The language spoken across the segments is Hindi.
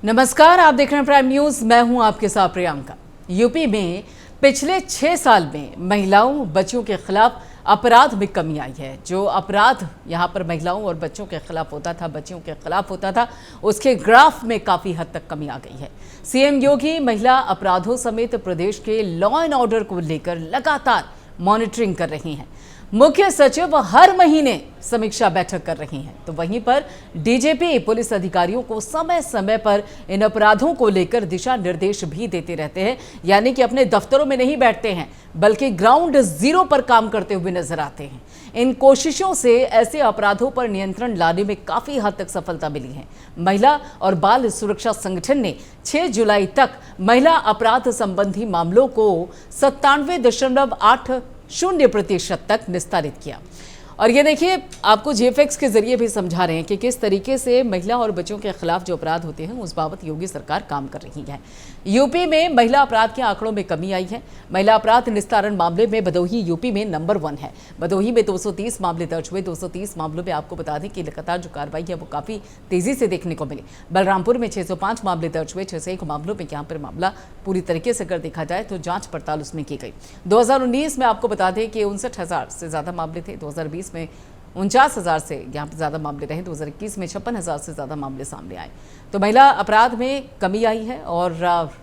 नमस्कार, आप देख रहे हैं प्राइम न्यूज। मैं हूं आपके साथ प्रियंका। यूपी में पिछले 6 साल में महिलाओं बच्चियों के खिलाफ अपराध में कमी आई है। जो अपराध यहां पर महिलाओं और बच्चों के खिलाफ होता था, बच्चियों के खिलाफ होता था, उसके ग्राफ में काफी हद तक कमी आ गई है। सीएम योगी महिला अपराधों समेत प्रदेश के लॉ एंड ऑर्डर को लेकर लगातार मॉनिटरिंग कर रही हैं। मुख्य सचिव हर महीने समीक्षा बैठक कर रही हैं, तो वहीं पर डीजीपी पुलिस अधिकारियों को समय समय पर इन अपराधों को लेकर दिशा निर्देश भी देते रहते हैं। यानी कि अपने दफ्तरों में नहीं बैठते हैं, बल्कि ग्राउंड जीरो पर काम करते हुए नजर आते हैं। इन कोशिशों से ऐसे अपराधों पर नियंत्रण लाने में काफी हद तक सफलता मिली है। महिला और बाल सुरक्षा संगठन ने 6 जुलाई तक महिला अपराध संबंधी मामलों को 97.80% तक निस्तारित किया। और ये देखिए, आपको जीएफएक्स के जरिए भी समझा रहे हैं कि किस तरीके से महिला और बच्चों के खिलाफ जो अपराध होते हैं उस बाबत योगी सरकार काम कर रही है। यूपी में महिला अपराध के आंकड़ों में कमी आई है। महिला अपराध निस्तारण मामले में भदोही यूपी में नंबर 1 है। भदोही में 230 मामले दर्ज हुए। 230 मामलों में आपको बता दें कि लगातार जो कार्रवाई है वो काफी तेजी से देखने को मिली। बलरामपुर में 605 मामले दर्ज हुए। 601 मामलों में यहाँ पर मामला पूरी तरीके से अगर देखा जाए तो जांच पड़ताल उसमें की गई। 2019 में आपको बता दें कि 59,000 से ज्यादा मामले थे। 2020 में 49,000 से यहाँ पर ज़्यादा मामले रहे। 2021 में 56,000 से ज़्यादा मामले सामने आए। तो महिला अपराध में कमी आई है और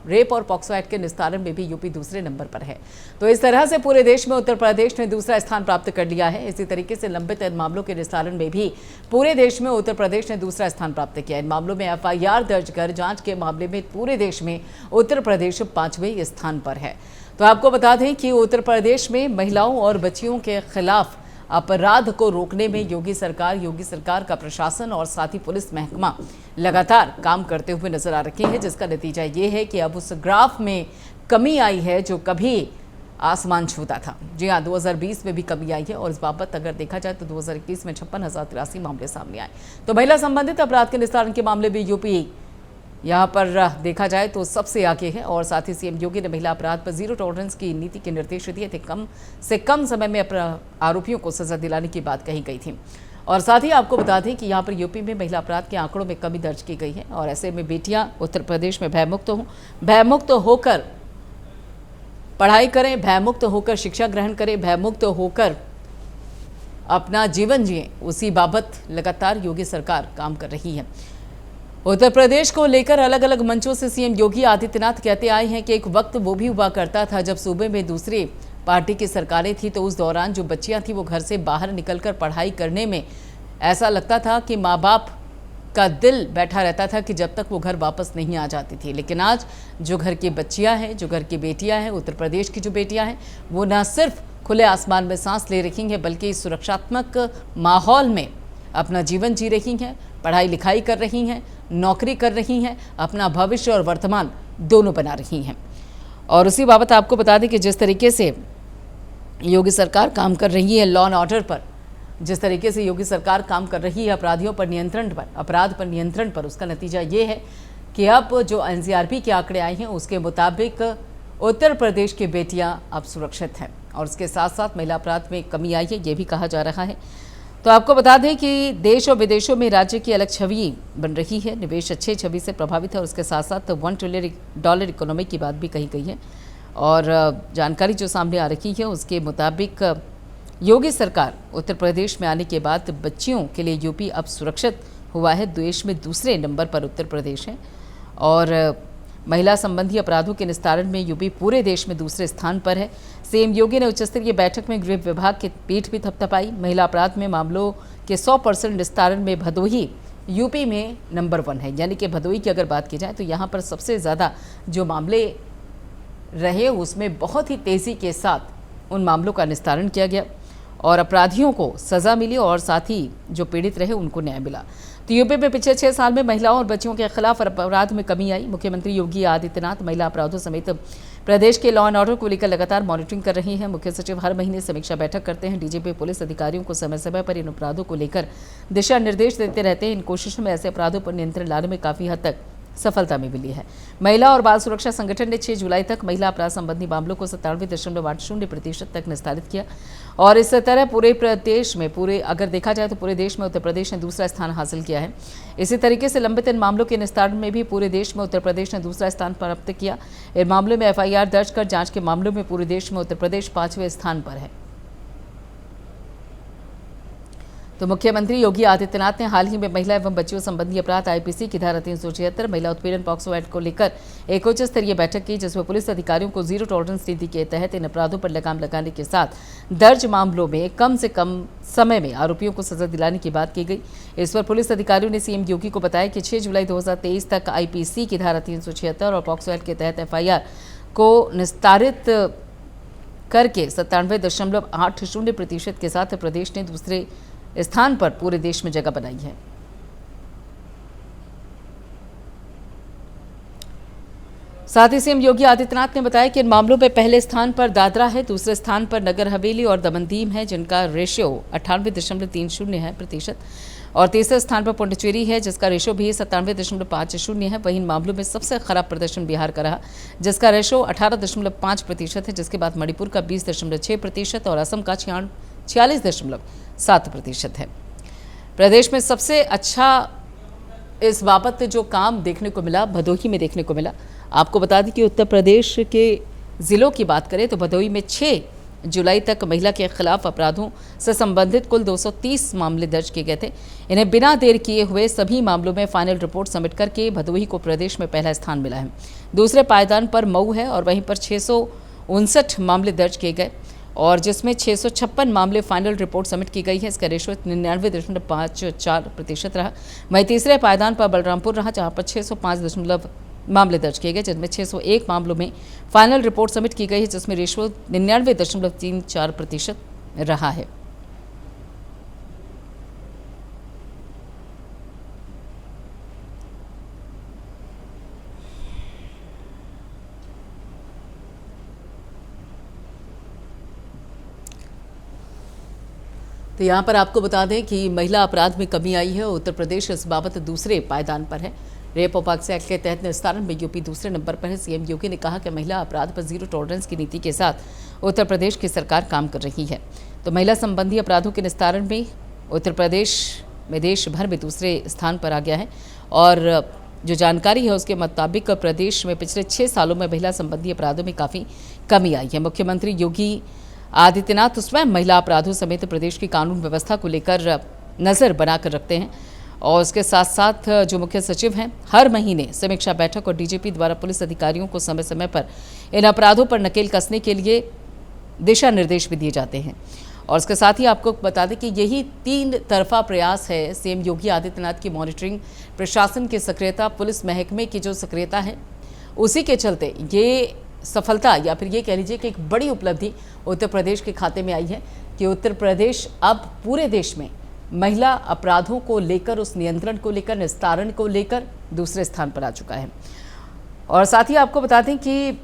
रेप और पॉक्सो एक्ट के निस्तारण में भी यूपी दूसरे नंबर पर है। तो इस तरह से पूरे देश में उत्तर प्रदेश ने दूसरा स्थान प्राप्त कर लिया है। इसी तरीके से लंबित मामलों के निस्तारण में भी पूरे देश में उत्तर प्रदेश ने दूसरा स्थान प्राप्त किया। इन मामलों में FIR दर्ज कर जाँच के मामले में पूरे देश में उत्तर प्रदेश 5वें स्थान पर है। तो आपको बता दें कि उत्तर प्रदेश में महिलाओं और बच्चियों के खिलाफ अपराध को रोकने में योगी सरकार का प्रशासन और साथ ही पुलिस महकमा लगातार काम करते हुए नजर आ रहे हैं, जिसका नतीजा ये है कि अब उस ग्राफ में कमी आई है जो कभी आसमान छूता था। जी हाँ, 2020 में भी कमी आई है और इस बाबत अगर देखा जाए तो 2021 में 56,083 मामले सामने आए। तो महिला संबंधित अपराध के निस्तारण के मामले में यूपी यहाँ पर देखा जाए तो सबसे आगे है। और साथ ही सीएम योगी ने महिला अपराध पर जीरो टॉलरेंस की नीति के निर्देश दिए थे। कम से कम समय में आरोपियों को सजा दिलाने की बात कही गई थी। और साथ ही आपको बता दें कि यहाँ पर यूपी में महिला अपराध के आंकड़ों में कमी दर्ज की गई है। और ऐसे में बेटियां उत्तर प्रदेश में भयमुक्त होकर पढ़ाई करें, भयमुक्त होकर शिक्षा ग्रहण करें, भयमुक्त होकर अपना जीवन जिए, उसी बाबत लगातार योगी सरकार काम कर रही है। उत्तर प्रदेश को लेकर अलग अलग मंचों से सीएम योगी आदित्यनाथ कहते आए हैं कि एक वक्त वो भी हुआ करता था जब सूबे में दूसरी पार्टी की सरकारें थी, तो उस दौरान जो बच्चियां थी वो घर से बाहर निकलकर पढ़ाई करने में ऐसा लगता था कि माँ बाप का दिल बैठा रहता था कि जब तक वो घर वापस नहीं आ जाती थी। लेकिन आज जो घर की बच्चियां हैं, जो घर की बेटियां हैं, उत्तर प्रदेश की जो बेटियां हैं, वो न सिर्फ खुले आसमान में सांस ले रही हैं, बल्कि सुरक्षात्मक माहौल में अपना जीवन जी रही हैं, पढ़ाई लिखाई कर रही हैं, नौकरी कर रही हैं, अपना भविष्य और वर्तमान दोनों बना रही हैं। और उसी बाबत आपको बता दें कि जिस तरीके से योगी सरकार काम कर रही है लॉ एंड ऑर्डर पर, जिस तरीके से योगी सरकार काम कर रही है अपराधियों पर नियंत्रण पर, अपराध पर नियंत्रण पर, उसका नतीजा ये है कि अब जो NCRP के आंकड़े आए हैं उसके मुताबिक उत्तर प्रदेश की बेटियां अब सुरक्षित हैं। और उसके साथ साथ महिला अपराध में कमी आई है, ये भी कहा जा रहा है। तो आपको बता दें कि देश और विदेशों में राज्य की अलग छवि बन रही है। निवेश अच्छे छवि से प्रभावित है और उसके साथ साथ $1 ट्रिलियन इकोनॉमी की बात भी कही गई है। और जानकारी जो सामने आ रही है उसके मुताबिक योगी सरकार उत्तर प्रदेश में आने के बाद बच्चियों के लिए यूपी अब सुरक्षित हुआ है। देश में दूसरे नंबर पर उत्तर प्रदेश है। और महिला संबंधी अपराधों के निस्तारण में यूपी पूरे देश में दूसरे स्थान पर है। सीएम योगी ने उच्चस्तरीय बैठक में गृह विभाग की पीठ भी थपथपाई। महिला अपराध में मामलों के 100% निस्तारण में भदोही यूपी में नंबर 1 है। यानी कि भदोही की अगर बात की जाए तो यहाँ पर सबसे ज़्यादा जो मामले रहे उसमें बहुत ही तेज़ी के साथ उन मामलों का निस्तारण किया गया और अपराधियों को सज़ा मिली और साथ ही जो पीड़ित रहे उनको न्याय मिला। तो यूपी में पिछले 6 साल में महिलाओं और बच्चियों के खिलाफ अपराध में कमी आई। मुख्यमंत्री योगी आदित्यनाथ महिला अपराधों समेत प्रदेश के लॉ एंड ऑर्डर को लेकर लगातार मॉनिटरिंग कर रही हैं। मुख्य सचिव हर महीने समीक्षा बैठक करते हैं। डीजीपी पुलिस अधिकारियों को समय समय पर इन अपराधों को लेकर दिशा निर्देश देते रहते हैं। इन कोशिशों में ऐसे अपराधों पर नियंत्रण लाने में काफ़ी हद तक सफलता भी मिली है। महिला और बाल सुरक्षा संगठन ने 6 जुलाई तक महिला अपराध संबंधी मामलों को 97.80% तक निस्तारित किया और इस तरह पूरे प्रदेश में अगर देखा जाए तो पूरे देश में उत्तर प्रदेश ने दूसरा स्थान हासिल किया है। इसी तरीके से लंबित इन मामलों के निस्तारण में भी पूरे देश में उत्तर प्रदेश ने दूसरा स्थान प्राप्त किया। इन मामलों में FIR दर्ज कर जांच के मामलों में पूरे देश में उत्तर प्रदेश 5वें स्थान पर है। तो मुख्यमंत्री योगी आदित्यनाथ ने हाल ही में महिला एवं बच्चियों संबंधी अपराध IPC की धारा 376 महिला उत्पीड़न पॉक्सो एक्ट को लेकर एक उच्च स्तरीय बैठक की, जिसमें पुलिस अधिकारियों को जीरो टॉलरेंस नीति के तहत इन अपराधों पर लगाम लगाने के साथ दर्ज मामलों में कम से कम समय में आरोपियों को सजा दिलाने की बात की गई। इस पर पुलिस अधिकारियों ने CM योगी को बताया कि 6 जुलाई 2023 तक IPC की धारा 376 और पॉक्सो एक्ट के तहत FIR को निस्तारित करके 97.80% के साथ प्रदेश ने दूसरे स्थान पर पूरे देश में जगह बनाई है। साथ ही CM योगी आदित्यनाथ ने बताया कि इन मामलों में पहले स्थान पर दादरा है, दूसरे स्थान पर नगर हवेली और दमन दीव है, जिनका रेशियो 98.30 है प्रतिशत, और तीसरे स्थान पर पुडुचेरी है, जिसका रेशियो भी 97.50 है। वहीं इन मामलों में सबसे खराब प्रदर्शन बिहार का रहा, जिसका रेशियो 18.5% है, जिसके बाद मणिपुर का 20.6% और असम का 46.7% है। प्रदेश में सबसे अच्छा इस बाबत जो काम देखने को मिला भदोही में देखने को मिला। आपको बता दें कि उत्तर प्रदेश के ज़िलों की बात करें तो भदोही में 6 जुलाई तक महिला के खिलाफ अपराधों से संबंधित कुल 230 मामले दर्ज किए गए थे। इन्हें बिना देर किए हुए सभी मामलों में फाइनल रिपोर्ट सबमिट करके भदोही को प्रदेश में पहला स्थान मिला है। दूसरे पायदान पर मऊ है और वहीं पर 659 मामले दर्ज किए गए और जिसमें 656 मामले फाइनल रिपोर्ट सबमिट की गई है। इसका रेशियो 99.54% रहा। वहीं तीसरे पायदान पर बलरामपुर रहा, जहां पर 605 मामले दर्ज किए गए, जिनमें 601 मामलों में फाइनल रिपोर्ट सबमिट की गई है, जिसमें रेशियो 99.34% रहा है। तो यहाँ पर आपको बता दें कि महिला अपराध में कमी आई है। उत्तर प्रदेश इस बाबत दूसरे पायदान पर है। रेप और पॉक्सो एक्ट के तहत निस्तारण में यूपी दूसरे नंबर पर है। CM योगी ने कहा कि महिला अपराध पर जीरो टॉलरेंस की नीति के साथ उत्तर प्रदेश की सरकार काम कर रही है। तो महिला संबंधी अपराधों के निस्तारण में उत्तर प्रदेश में देश भर में दूसरे स्थान पर आ गया है और जो जानकारी है उसके मुताबिक प्रदेश में पिछले 6 सालों में महिला संबंधी अपराधों में काफ़ी कमी आई है। मुख्यमंत्री योगी आदित्यनाथ स्वयं महिला अपराधों समेत प्रदेश की कानून व्यवस्था को लेकर नज़र बनाकर रखते हैं और उसके साथ साथ जो मुख्य सचिव हैं हर महीने समीक्षा बैठक और DGP द्वारा पुलिस अधिकारियों को समय समय पर इन अपराधों पर नकेल कसने के लिए दिशा निर्देश भी दिए जाते हैं। और इसके साथ ही आपको बता दें कि यही 3 तरफा प्रयास है CM योगी आदित्यनाथ की मॉनिटरिंग, प्रशासन की सक्रियता, पुलिस महकमे की जो सक्रियता है, उसी के चलते ये सफलता या फिर ये कह लीजिए कि एक बड़ी उपलब्धि उत्तर प्रदेश के खाते में आई है कि उत्तर प्रदेश अब पूरे देश में महिला अपराधों को लेकर, उस नियंत्रण को लेकर, निस्तारण को लेकर दूसरे स्थान पर आ चुका है। और साथ ही आपको बता दें कि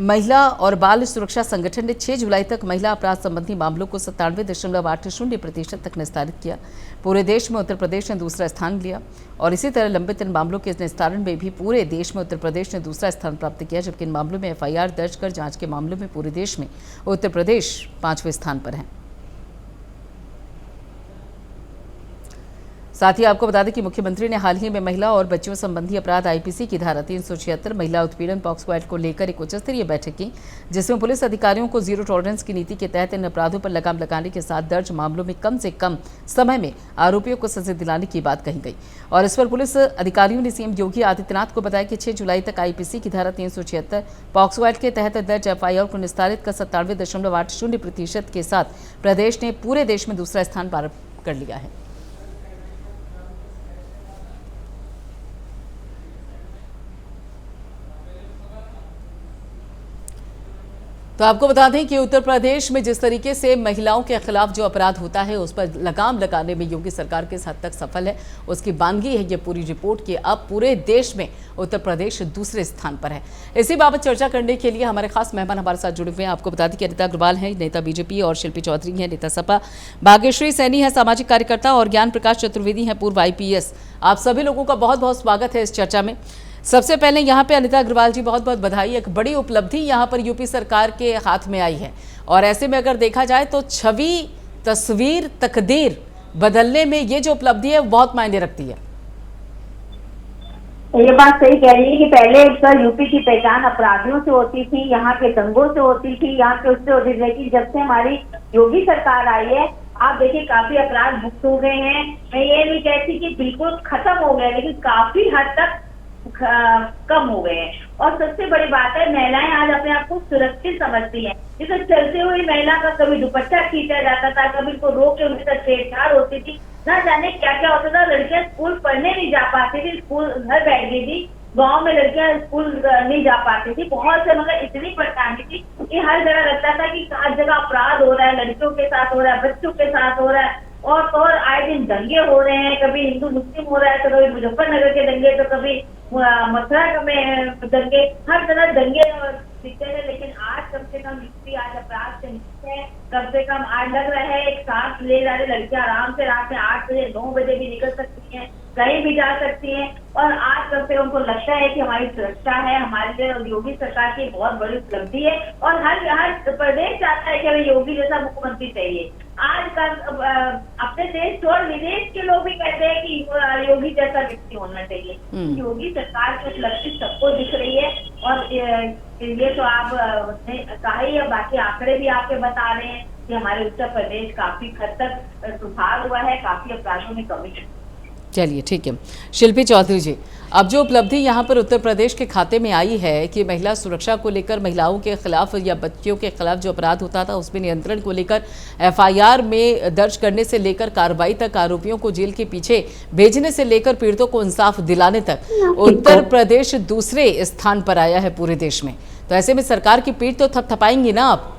महिला और बाल सुरक्षा संगठन ने 6 जुलाई तक महिला अपराध संबंधी मामलों को 97.80% तक निस्तारित किया। पूरे देश में उत्तर प्रदेश ने दूसरा स्थान लिया और इसी तरह लंबित इन मामलों के निस्तारण में भी पूरे देश में उत्तर प्रदेश ने दूसरा स्थान प्राप्त किया, जबकि इन मामलों में FIR दर्ज कर जांच के मामलों में पूरे देश में उत्तर प्रदेश 5वें स्थान पर है। साथ ही आपको बता दें कि मुख्यमंत्री ने हाल ही में महिला और बच्चियों संबंधी अपराध IPC की धारा 376 महिला उत्पीड़न पॉक्सो एक्ट को लेकर एक उच्च स्तरीय बैठक की, जिसमें पुलिस अधिकारियों को जीरो टॉलरेंस की नीति के तहत इन अपराधों पर लगाम लगाने के साथ दर्ज मामलों में कम से कम समय में आरोपियों को सजा दिलाने की बात कही गई। और इस पर पुलिस अधिकारियों ने CM योगी आदित्यनाथ को बताया कि 6 जुलाई तक IPC की धारा 376 पॉक्सो एक्ट के तहत दर्ज FIR को निस्तारित कर 97.80% के साथ प्रदेश ने पूरे देश में दूसरा स्थान प्राप्त कर लिया है। तो आपको बता दें कि उत्तर प्रदेश में जिस तरीके से महिलाओं के खिलाफ जो अपराध होता है उस पर लगाम लगाने में योगी सरकार किस हद तक सफल है, उसकी बानगी है ये पूरी रिपोर्ट कि अब पूरे देश में उत्तर प्रदेश दूसरे स्थान पर है। इसी बाबत चर्चा करने के लिए हमारे खास मेहमान हमारे साथ जुड़े हुए हैं। आपको बता दें कि अनिता अग्रवाल हैं, नेता बीजेपी, और शिल्पी चौधरी हैं, नेता सपा, भाग्यश्री सैनी है, सामाजिक कार्यकर्ता, और ज्ञान प्रकाश चतुर्वेदी हैं, पूर्व IPS। आप सभी लोगों का बहुत बहुत स्वागत है इस चर्चा में। सबसे पहले यहाँ पे अनिता अग्रवाल जी, बहुत बहुत बधाई। एक बड़ी उपलब्धि यहाँ पर यूपी सरकार के हाथ में आई है, और ऐसे में अगर देखा जाए तो छवि, तस्वीर, तकदीर बदलने में ये जो उपलब्धि है बहुत मायने रखती है। ये बात सही कह रही है कि पहले यूपी की पहचान अपराधियों से होती थी, यहाँ के दंगों से होती थी, यहाँ के उससे होती थी, लेकिन जब से हमारी योगी सरकार आई है आप देखिए काफी अपराध मुक्त हो गए हैं। मैं ये नहीं कहती कि बिल्कुल खत्म हो गए, लेकिन काफी हद तक कम हो गए हैं। और सबसे बड़ी बात है, महिलाएं आज अपने आप को सुरक्षित समझती हैं। जैसे चलते हुए महिला का कभी दुपट्टा खींचा जाता था, कभी उनको रोक के उनके साथ छेड़छाड़ होती थी, ना जाने क्या क्या होता था। लड़कियां स्कूल पढ़ने नहीं जा पाती थी, स्कूल घर बैठ गई थी। गांव में लड़कियां स्कूल नहीं जा पाती थी, बहुत से मतलब इतनी परेशानी थी कि हर जगह लगता था कि हर जगह अपराध हो रहा है, लड़कियों के साथ हो रहा है, बच्चों के साथ हो रहा है, और आए दिन दंगे हो रहे हैं। कभी हिंदू मुस्लिम हो रहा है, तो कभी मुजफ्फरनगर के दंगे, तो कभी मथुरा में दंगे, हर तरह दंगे दिखते हैं। लेकिन आज कम से कम यूपी आज अपराध से मुक्त है। कम से कम आज लग रहा है एक सांस ले जा रही लड़कियां आराम से रात में 8 बजे 9 बजे भी निकल सकती हैं, कहीं भी जा सकती हैं। और आज कम से कम उनको लगता है कि हमारी सुरक्षा है, हमारे लिए योगी सरकार की बहुत बड़ी उपलब्धि है। और हर प्रदेश चाहता है कि हमें योगी जैसा मुख्यमंत्री चाहिए। आजकल अपने देश छोड़ विदेश के लोग भी कहते हैं कि योगी जैसा व्यक्ति होना चाहिए। योगी सरकार की उपलब्धि सबको दिख रही है, और ये तो आप ने कहा ही है, बाकी आंकड़े भी आपके बता रहे हैं कि हमारे उत्तर प्रदेश काफी हद तक सुधार हुआ है, काफी अपराधों में कमी है। चलिए ठीक है, शिल्पी चौधरी जी, अब जो उपलब्धि यहाँ पर उत्तर प्रदेश के खाते में आई है कि महिला सुरक्षा को लेकर, महिलाओं के खिलाफ या बच्चियों के खिलाफ जो अपराध होता था उसमें नियंत्रण को लेकर FIR में दर्ज करने से लेकर कार्रवाई तक, आरोपियों को जेल के पीछे भेजने से लेकर पीड़ितों को इंसाफ दिलाने तक उत्तर प्रदेश दूसरे स्थान पर आया है पूरे देश में। तो ऐसे में सरकार की पीठ तो थपथपाएंगी ना आप?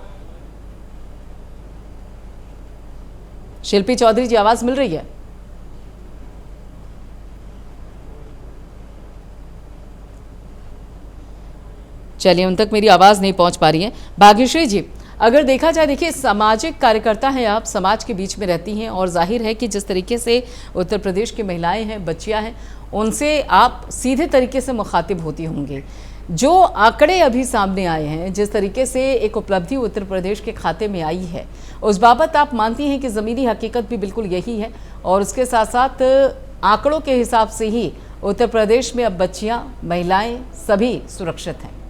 शिल्पी चौधरी जी, आवाज मिल रही है? चलिए, उन तक मेरी आवाज़ नहीं पहुंच पा रही है। भाग्यश्री जी, अगर देखा जाए, देखिए सामाजिक कार्यकर्ता हैं आप, समाज के बीच में रहती हैं, और जाहिर है कि जिस तरीके से उत्तर प्रदेश की महिलाएं हैं, बच्चियां हैं, उनसे आप सीधे तरीके से मुखातिब होती होंगी। जो आंकड़े अभी सामने आए हैं, जिस तरीके से एक उपलब्धि उत्तर प्रदेश के खाते में आई है, उस बाबत आप मानती हैं कि ज़मीनी हकीकत भी बिल्कुल यही है, और उसके साथ साथ आंकड़ों के हिसाब से ही उत्तर प्रदेश में अब बच्चियां, महिलाएं सभी सुरक्षित हैं?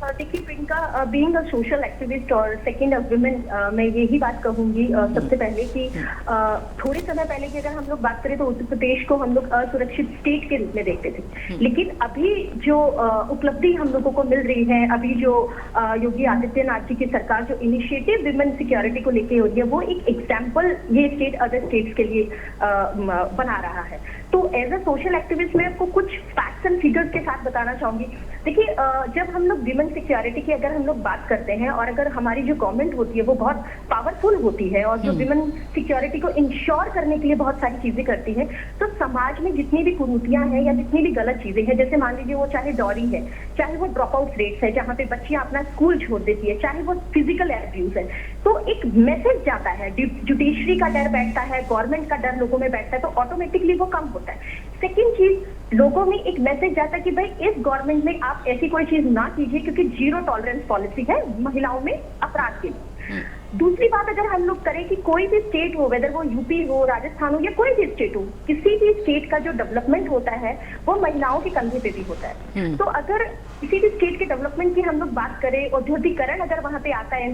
देखिए Priyanka, being a social activist और सेकंड ऑफ वुमेन, मैं यही बात कहूंगी सबसे पहले कि थोड़े समय पहले की अगर हम लोग बात करें तो उत्तर प्रदेश को हम लोग असुरक्षित स्टेट के रूप में देखते थे, लेकिन अभी जो उपलब्धि हम लोगों को मिल रही है, अभी जो योगी आदित्यनाथ जी की सरकार जो इनिशिएटिव वुमेन सिक्योरिटी को लेके हो रही है, वो एक एग्जाम्पल ये स्टेट अदर स्टेट्स के लिए बना रहा है। तो एज अ सोशल एक्टिविस्ट मैं आपको कुछ फैक्ट्स एंड फिगर्स के साथ बताना चाहूंगी। देखिए, जब हम लोग विमेन सिक्योरिटी की अगर हम लोग बात करते हैं, और अगर हमारी जो गवर्नमेंट होती है वो बहुत पावरफुल होती है और जो विमेन सिक्योरिटी को इंश्योर करने के लिए बहुत सारी चीजें करती है, तो समाज में जितनी भी कुरीतियां हैं या जितनी भी गलत चीजें हैं, जैसे मान लीजिए वो चाहे डॉरी है, चाहे वो ड्रॉप आउट रेट्स है जहाँ पे बच्चियां अपना स्कूल छोड़ देती है, चाहे वो फिजिकल एब्यूज है, तो एक मैसेज जाता है, जुडिशरी का डर बैठता है, गवर्नमेंट का डर लोगों में बैठता है, तो ऑटोमेटिकली वो कम होता है। सेकेंड चीज, लोगों में एक मैसेज जाता है कि भाई इस गवर्नमेंट में आप ऐसी कोई चीज ना कीजिए, क्योंकि जीरो टॉलरेंस पॉलिसी है महिलाओं में अपराध के लिए। दूसरी बात, अगर हम लोग करें कि कोई भी स्टेट हो, वेदर वो यूपी हो, राजस्थान हो या कोई भी स्टेट हो, किसी भी स्टेट का जो डेवलपमेंट होता है वो महिलाओं के कंधे पे भी होता है। तो अगर किसी भी स्टेट के डेवलपमेंट की हम लोग बात करें, औद्योगिकरण अगर वहां पे आता है,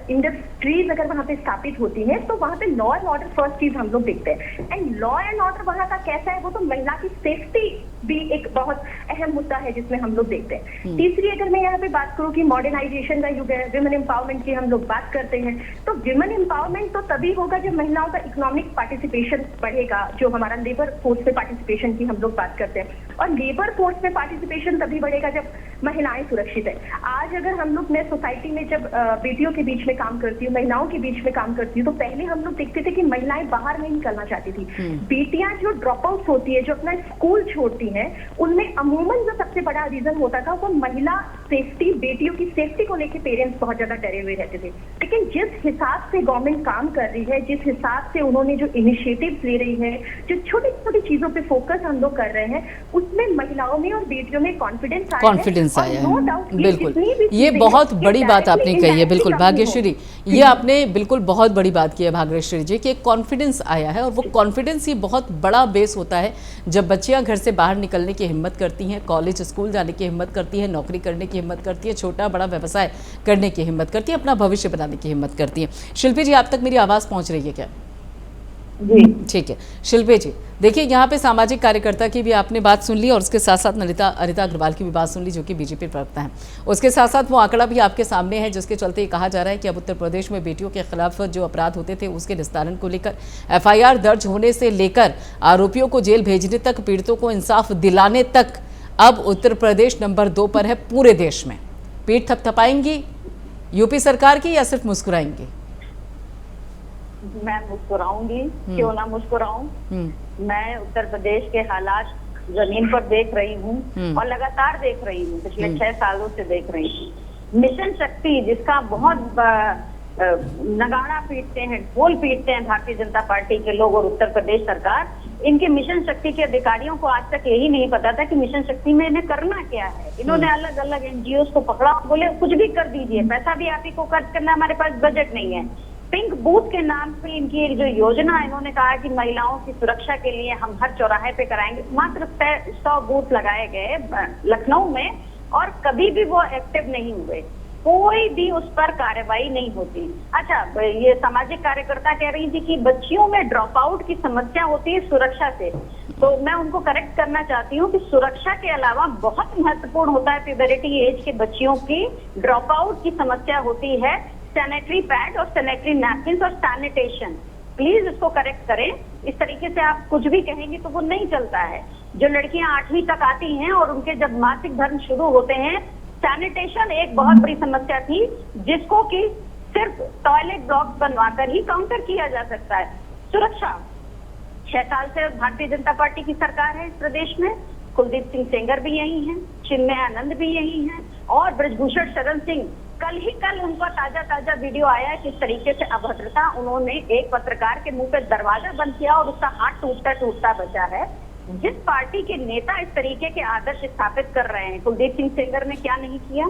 इंडस्ट्रीज अगर वहां पे स्थापित होती है, तो वहां पे लॉ एंड ऑर्डर फर्स्ट चीज हम लोग देखते हैं। एंड लॉ एंड ऑर्डर वहां का कैसा है, वो तो महिला की सेफ्टी भी एक बहुत अहम मुद्दा है जिसमें हम लोग देखते हैं। तीसरी, अगर मैं यहाँ पे बात करूँ कि मॉडर्नाइजेशन का युग है, विमेन एम्पावरमेंट की हम लोग बात करते हैं, तो विमेन एम्पावरमेंट तो तभी होगा जब महिलाओं का इकोनॉमिक पार्टिसिपेशन बढ़ेगा, जो हमारा लेबर फोर्स में पार्टिसिपेशन की हम लोग बात करते हैं, और लेबर फोर्स में पार्टिसिपेशन तभी बढ़ेगा जब महिलाएं सुरक्षित है। आज अगर हम लोग, मैं सोसाइटी में जब बेटियों के बीच में काम करती हूँ, महिलाओं के बीच में काम करती हूँ, तो पहले हम लोग देखते थे कि महिलाएं बाहर नहीं निकलना चाहती थी। बेटियां जो ड्रॉप आउट होती है, जो अपना स्कूल छोड़ती हैं, उनमें अमूमन जो सबसे बड़ा रीजन होता था वो महिला सेफ्टी, बेटियों की सेफ्टी को लेकर पेरेंट्स बहुत ज्यादा डरे हुए रहते थे। लेकिन जिस हिसाब से गवर्नमेंट काम कर रही है, जिस हिसाब से उन्होंने जो इनिशिएटिव्स ले रही है, जो छोटी छोटी चीजों पे फोकस हम लोग कर रहे हैं, उसमें महिलाओं में और बेटियों में कॉन्फिडेंस आया है। नो डाउट, बिल्कुल ये बहुत बड़ी बात आपने कही है। बिल्कुल भाग्यश्री, ये आपने बिल्कुल बहुत बड़ी बात की है भाग्यश्री जी, कि एक कॉन्फिडेंस आया है, और वो कॉन्फिडेंस ही बहुत बड़ा बेस होता है जब बच्चियां घर से बाहर निकलने की हिम्मत करती हैं, कॉलेज स्कूल जाने की हिम्मत करती है, नौकरी करने की हिम्मत करती है, छोटा बड़ा व्यवसाय करने की हिम्मत करती है, अपना भविष्य बनाने की हिम्मत करती है। शिल्पी जी, आप तक मेरी आवाज़ पहुंच रही है क्या? जी ठीक है शिल्पी जी, देखिए यहाँ पे सामाजिक कार्यकर्ता की भी आपने बात सुन ली, और उसके साथ साथ अनिता अग्रवाल की भी बात सुन ली, जो कि बीजेपी प्रवक्ता हैं। उसके साथ साथ वो आंकड़ा भी आपके सामने है, जिसके चलते ये कहा जा रहा है कि अब उत्तर प्रदेश में बेटियों के खिलाफ जो अपराध होते थे उसके निस्तारण को लेकर FIR दर्ज होने से लेकर आरोपियों को जेल भेजने तक, पीड़ितों को इंसाफ दिलाने तक, अब उत्तर प्रदेश नंबर 2 पर है पूरे देश में। पीठ थपथपाएंगी यूपी सरकार की या सिर्फ मुस्कुराएंगी? मैं मुस्कुराऊंगी, क्यों ना मुस्कुराऊं। मैं उत्तर प्रदेश के हालात जमीन पर देख रही हूँ, और लगातार देख रही हूँ, पिछले 6 सालों से देख रही हूँ। मिशन शक्ति, जिसका बहुत नगाड़ा पीटते हैं, ढोल पीटते हैं भारतीय जनता पार्टी के लोग और उत्तर प्रदेश सरकार, इनके मिशन शक्ति के अधिकारियों को आज तक यही नहीं पता था कि मिशन शक्ति में इन्हें करना क्या है। इन्होंने अलग अलग NGOs को पकड़ा, बोले कुछ भी कर दीजिए, पैसा भी आप ही को खर्च करना, हमारे पास बजट नहीं है। पिंक बूथ के नाम पे इनकी एक जो योजना, इन्होंने कहा कि महिलाओं की सुरक्षा के लिए हम हर चौराहे पे कराएंगे। मात्र 100 बूथ लगाए गए लखनऊ में, और कभी भी वो एक्टिव नहीं हुए, कोई भी उस पर कार्रवाई नहीं होती। अच्छा, ये सामाजिक कार्यकर्ता कह रही थी कि बच्चियों में ड्रॉप आउट की समस्या होती है सुरक्षा से, तो मैं उनको करेक्ट करना चाहती हूँ कि सुरक्षा के अलावा बहुत महत्वपूर्ण होता है प्यूबरिटी एज के बच्चियों की ड्रॉप आउट की समस्या होती है सैनिटरी पैड और सैनिटरी नैपकिन और सैनिटेशन। प्लीज इसको करेक्ट करें। इस तरीके से आप कुछ भी कहेंगे तो वो नहीं चलता है। जो लड़कियां 8वीं तक आती हैं और उनके जब मासिक धर्म शुरू होते हैं, सैनिटेशन एक बहुत बड़ी समस्या थी, जिसको कि सिर्फ टॉयलेट ब्लॉक बनवाकर ही काउंटर किया जा सकता है। सुरक्षा, 6 साल से भारतीय जनता पार्टी की सरकार है इस प्रदेश में। कुलदीप सिंह सेंगर भी यही हैं, चिन्मय आनंद भी यही हैं, और ब्रजभूषण शरण सिंह, कल उनका ताजा वीडियो आया है किस तरीके से अभद्रता उन्होंने एक पत्रकार के मुंह पे दरवाजा बंद किया और उसका हाथ टूटता बचा है। जिस पार्टी के नेता इस तरीके के आदर्श स्थापित कर रहे हैं, कुलदीप सिंह सेंगर ने क्या नहीं किया।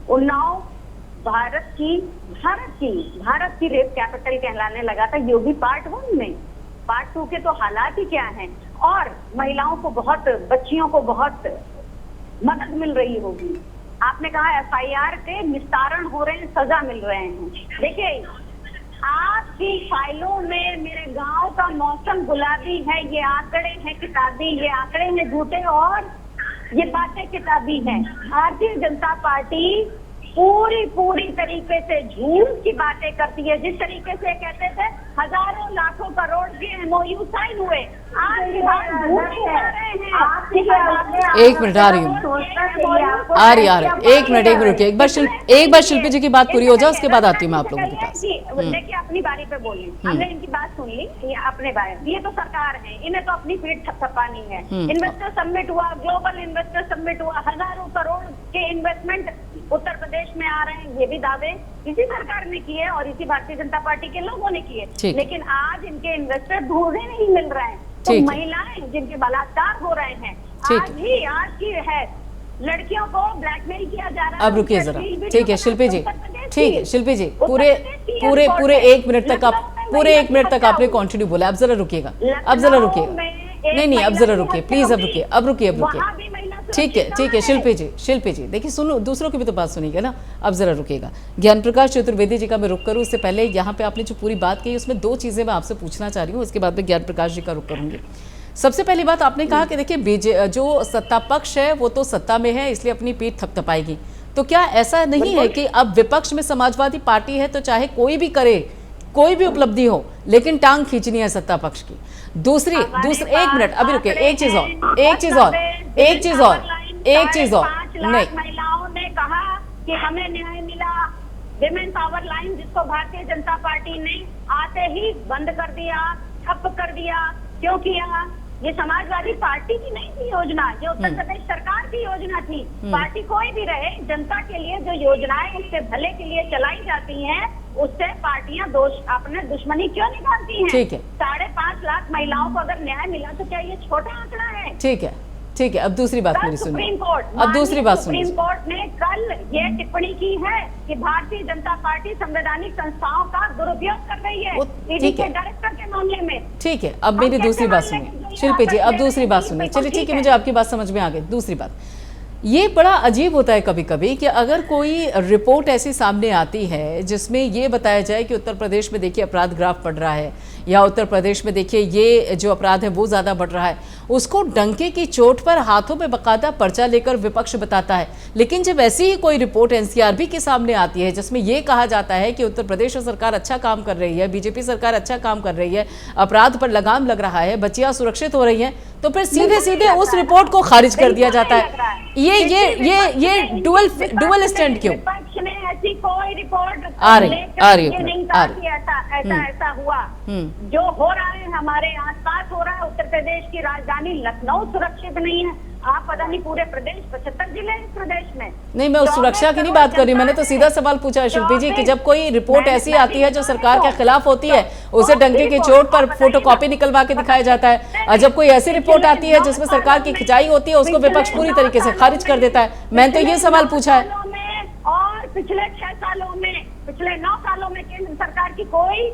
उन्नाव भारत की रेप कैपिटल कहलाने लगा था योगी पार्ट 1 में। पार्ट 2 के तो हालात ही क्या हैं, और महिलाओं को बहुत, बच्चियों को बहुत मदद मिल रही होगी। आपने कहा FIR के निस्तारण हो रहे हैं, सजा मिल रहे हैं। देखिए, आपकी फाइलों में मेरे गांव का मौसम गुलाबी है, ये आंकड़े हैं किताबी, ये आंकड़े हैं झूठे, और ये बातें किताबी हैं। भारतीय जनता पार्टी पूरी तरीके से झूठ की बातें करती है। जिस तरीके से कहते थे हजारों लाखों करोड़ के MOU साइन हुए, आज झूठ बता रहे हैं। एक मिनट, आ रही हूँ, एक मिनट रुकिए, एक बार शिल्पी जी की बात पूरी हो जाए, उसके बाद आती हूँ मैं आप लोगों के पास। देखिए, अपनी बारी पे बोलिए, हमने इनकी बात सुन ली, ये अपने बारे, ये तो सरकार है, इन्हें तो अपनी पीठ थपथपानी है। इन्वेस्टर समिट हुआ, ग्लोबल इन्वेस्टर समिट हुआ, हजारों करोड़ के इन्वेस्टमेंट उत्तर प्रदेश में आ रहे हैं, ये भी दावे इसी सरकार ने किए और इसी भारतीय जनता पार्टी के लोगों ने किए। लेकिन आज इनके इन्वेस्टर ढूंढने नहीं मिल रहे हैं, तो महिलाएं जिनके बलात्कार हो रहे हैं, आज की है, लड़कियों को ब्लैकमेल किया जा रहा है। अब रुकिए जरा, ठीक है शिल्पी जी, ठीक है शिल्पी जी, पूरे 1 मिनट तक आप, पूरे 1 मिनट तक आपने कंटिन्यू बोला। अब जरा रुकिएगा, अब जरा रुकिएगा, नहीं अब जरा रुकिए प्लीज, अब रुकिए। ठीक है शिल्पी जी, देखिए सुनो, दूसरों की भी तो बात सुनिएगा ना। अब जरा रुकिएगा। ज्ञान प्रकाश चतुर्वेदी जी का मैं रुक करूँ, उससे पहले यहाँ पे आपने जो पूरी बात कही उसमें 2 चीजें मैं आपसे पूछना चाह रही हूँ, उसके बाद में ज्ञान प्रकाश जी का रुक करूंगी। सबसे पहली बात, आपने कहा कि देखिए जो सत्ता पक्ष है वो तो सत्ता में है, इसलिए अपनी पीठ थपथपाएगी। तो क्या ऐसा नहीं है कि अब विपक्ष में समाजवादी पार्टी है तो चाहे कोई भी करे, कोई भी उपलब्धि हो, लेकिन टांग खींचनी है सत्ता पक्ष की? दूसरी एक मिनट अभी रुके, एक चीज और नहीं, महिलाओं ने कहा कि हमें न्याय मिला। विमेन पावर लाइन जिसको भारतीय जनता पार्टी ने आते ही बंद कर दिया, ठप कर दिया। क्यों किया? ये समाजवादी पार्टी की नहीं थी योजना, ये उत्तर प्रदेश सरकार की योजना थी। पार्टी कोई भी रहे, जनता के लिए जो योजनाएं उसके भले के लिए चलाई जाती हैं, उससे पार्टियां अपने दुश्मनी क्यों निकालती हैं? ठीक है, 5.5 लाख महिलाओं को अगर न्याय मिला तो क्या ये छोटा आंकड़ा है? ठीक है, ठीक है। अब दूसरी बात मेरी सुनिए, सुप्रीम कोर्ट सुप्रीम कोर्ट ने कल ये टिप्पणी की है कि भारतीय जनता पार्टी संवैधानिक संस्थाओं का दुरुपयोग कर रही है ईडी के डायरेक्टर के मामले में। ठीक है, अब मेरी दूसरी बात सुनिए शिल्पी जी, अब दूसरी बात सुनिए। चलिए ठीक है, मुझे आपकी बात समझ में आ गई। दूसरी बात, ये बड़ा अजीब होता है कभी कभी कि अगर कोई रिपोर्ट ऐसी सामने आती है जिसमें ये बताया जाए कि उत्तर प्रदेश में देखिए अपराध ग्राफ बढ़ रहा है, या उत्तर प्रदेश में देखिए ये जो अपराध है वो ज़्यादा बढ़ रहा है, उसको डंके की चोट पर हाथों पे बकायदा पर्चा लेकर विपक्ष बताता है। लेकिन जब ऐसी ही कोई रिपोर्ट एनसीआरबी के सामने आती है जिसमें ये कहा जाता है कि उत्तर प्रदेश सरकार अच्छा काम कर रही है, बीजेपी सरकार अच्छा काम कर रही है, अपराध पर लगाम लग रहा है, बच्चियां सुरक्षित हो रही हैं, तो फिर सीधे सीधे उस रिपोर्ट को खारिज कर दिया जाता है। ये डुअल स्टैंड क्यों? विपक्ष ने ऐसी कोई रिपोर्ट आ रही ऐसा हुआ। जो हो रहा है हमारे आसपास हो रहा है। उत्तर प्रदेश की राजधानी लखनऊ सुरक्षित नहीं है। आप पता नहीं पूरे प्रदेश 75 जिले इस प्रदेश में। नहीं, मैं उस सुरक्षा की नहीं बात कर रही, मैंने तो सीधा सवाल पूछा है शिल्पी जी कि जब कोई रिपोर्ट ऐसी आती है जो सरकार के खिलाफ होती है, उसे डंके की चोट पर फोटोकॉपी निकलवा के दिखाया जाता है, और जब कोई ऐसी रिपोर्ट आती है जिसमें सरकार की खिंचाई होती है उसको विपक्ष पूरी तरीके से खारिज कर देता है। मैंने तो ये सवाल पूछा है। और पिछले 6 सालों में, पिछले 9 सालों में केंद्र सरकार की कोई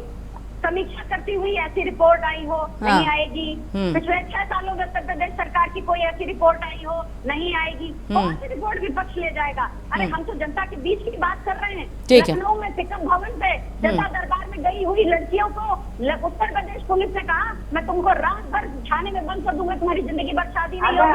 समीक्षा करती हुई ऐसी रिपोर्ट आई हो, नहीं आएगी। पिछले 6 सालों में उत्तर प्रदेश सरकार की कोई ऐसी रिपोर्ट आई हो, नहीं आएगी। कौन सी रिपोर्ट विपक्ष ले जाएगा? अरे हम तो जनता के बीच की बात कर रहे हैं। लखनऊ में पिकअप भवन पे जनता दरबार में गई हुई लड़कियों को उत्तर प्रदेश पुलिस ने कहा मैं तुमको रात भर छाने में बंद कर दूंगा, तुम्हारी जिंदगी भर शादी नहीं होगी।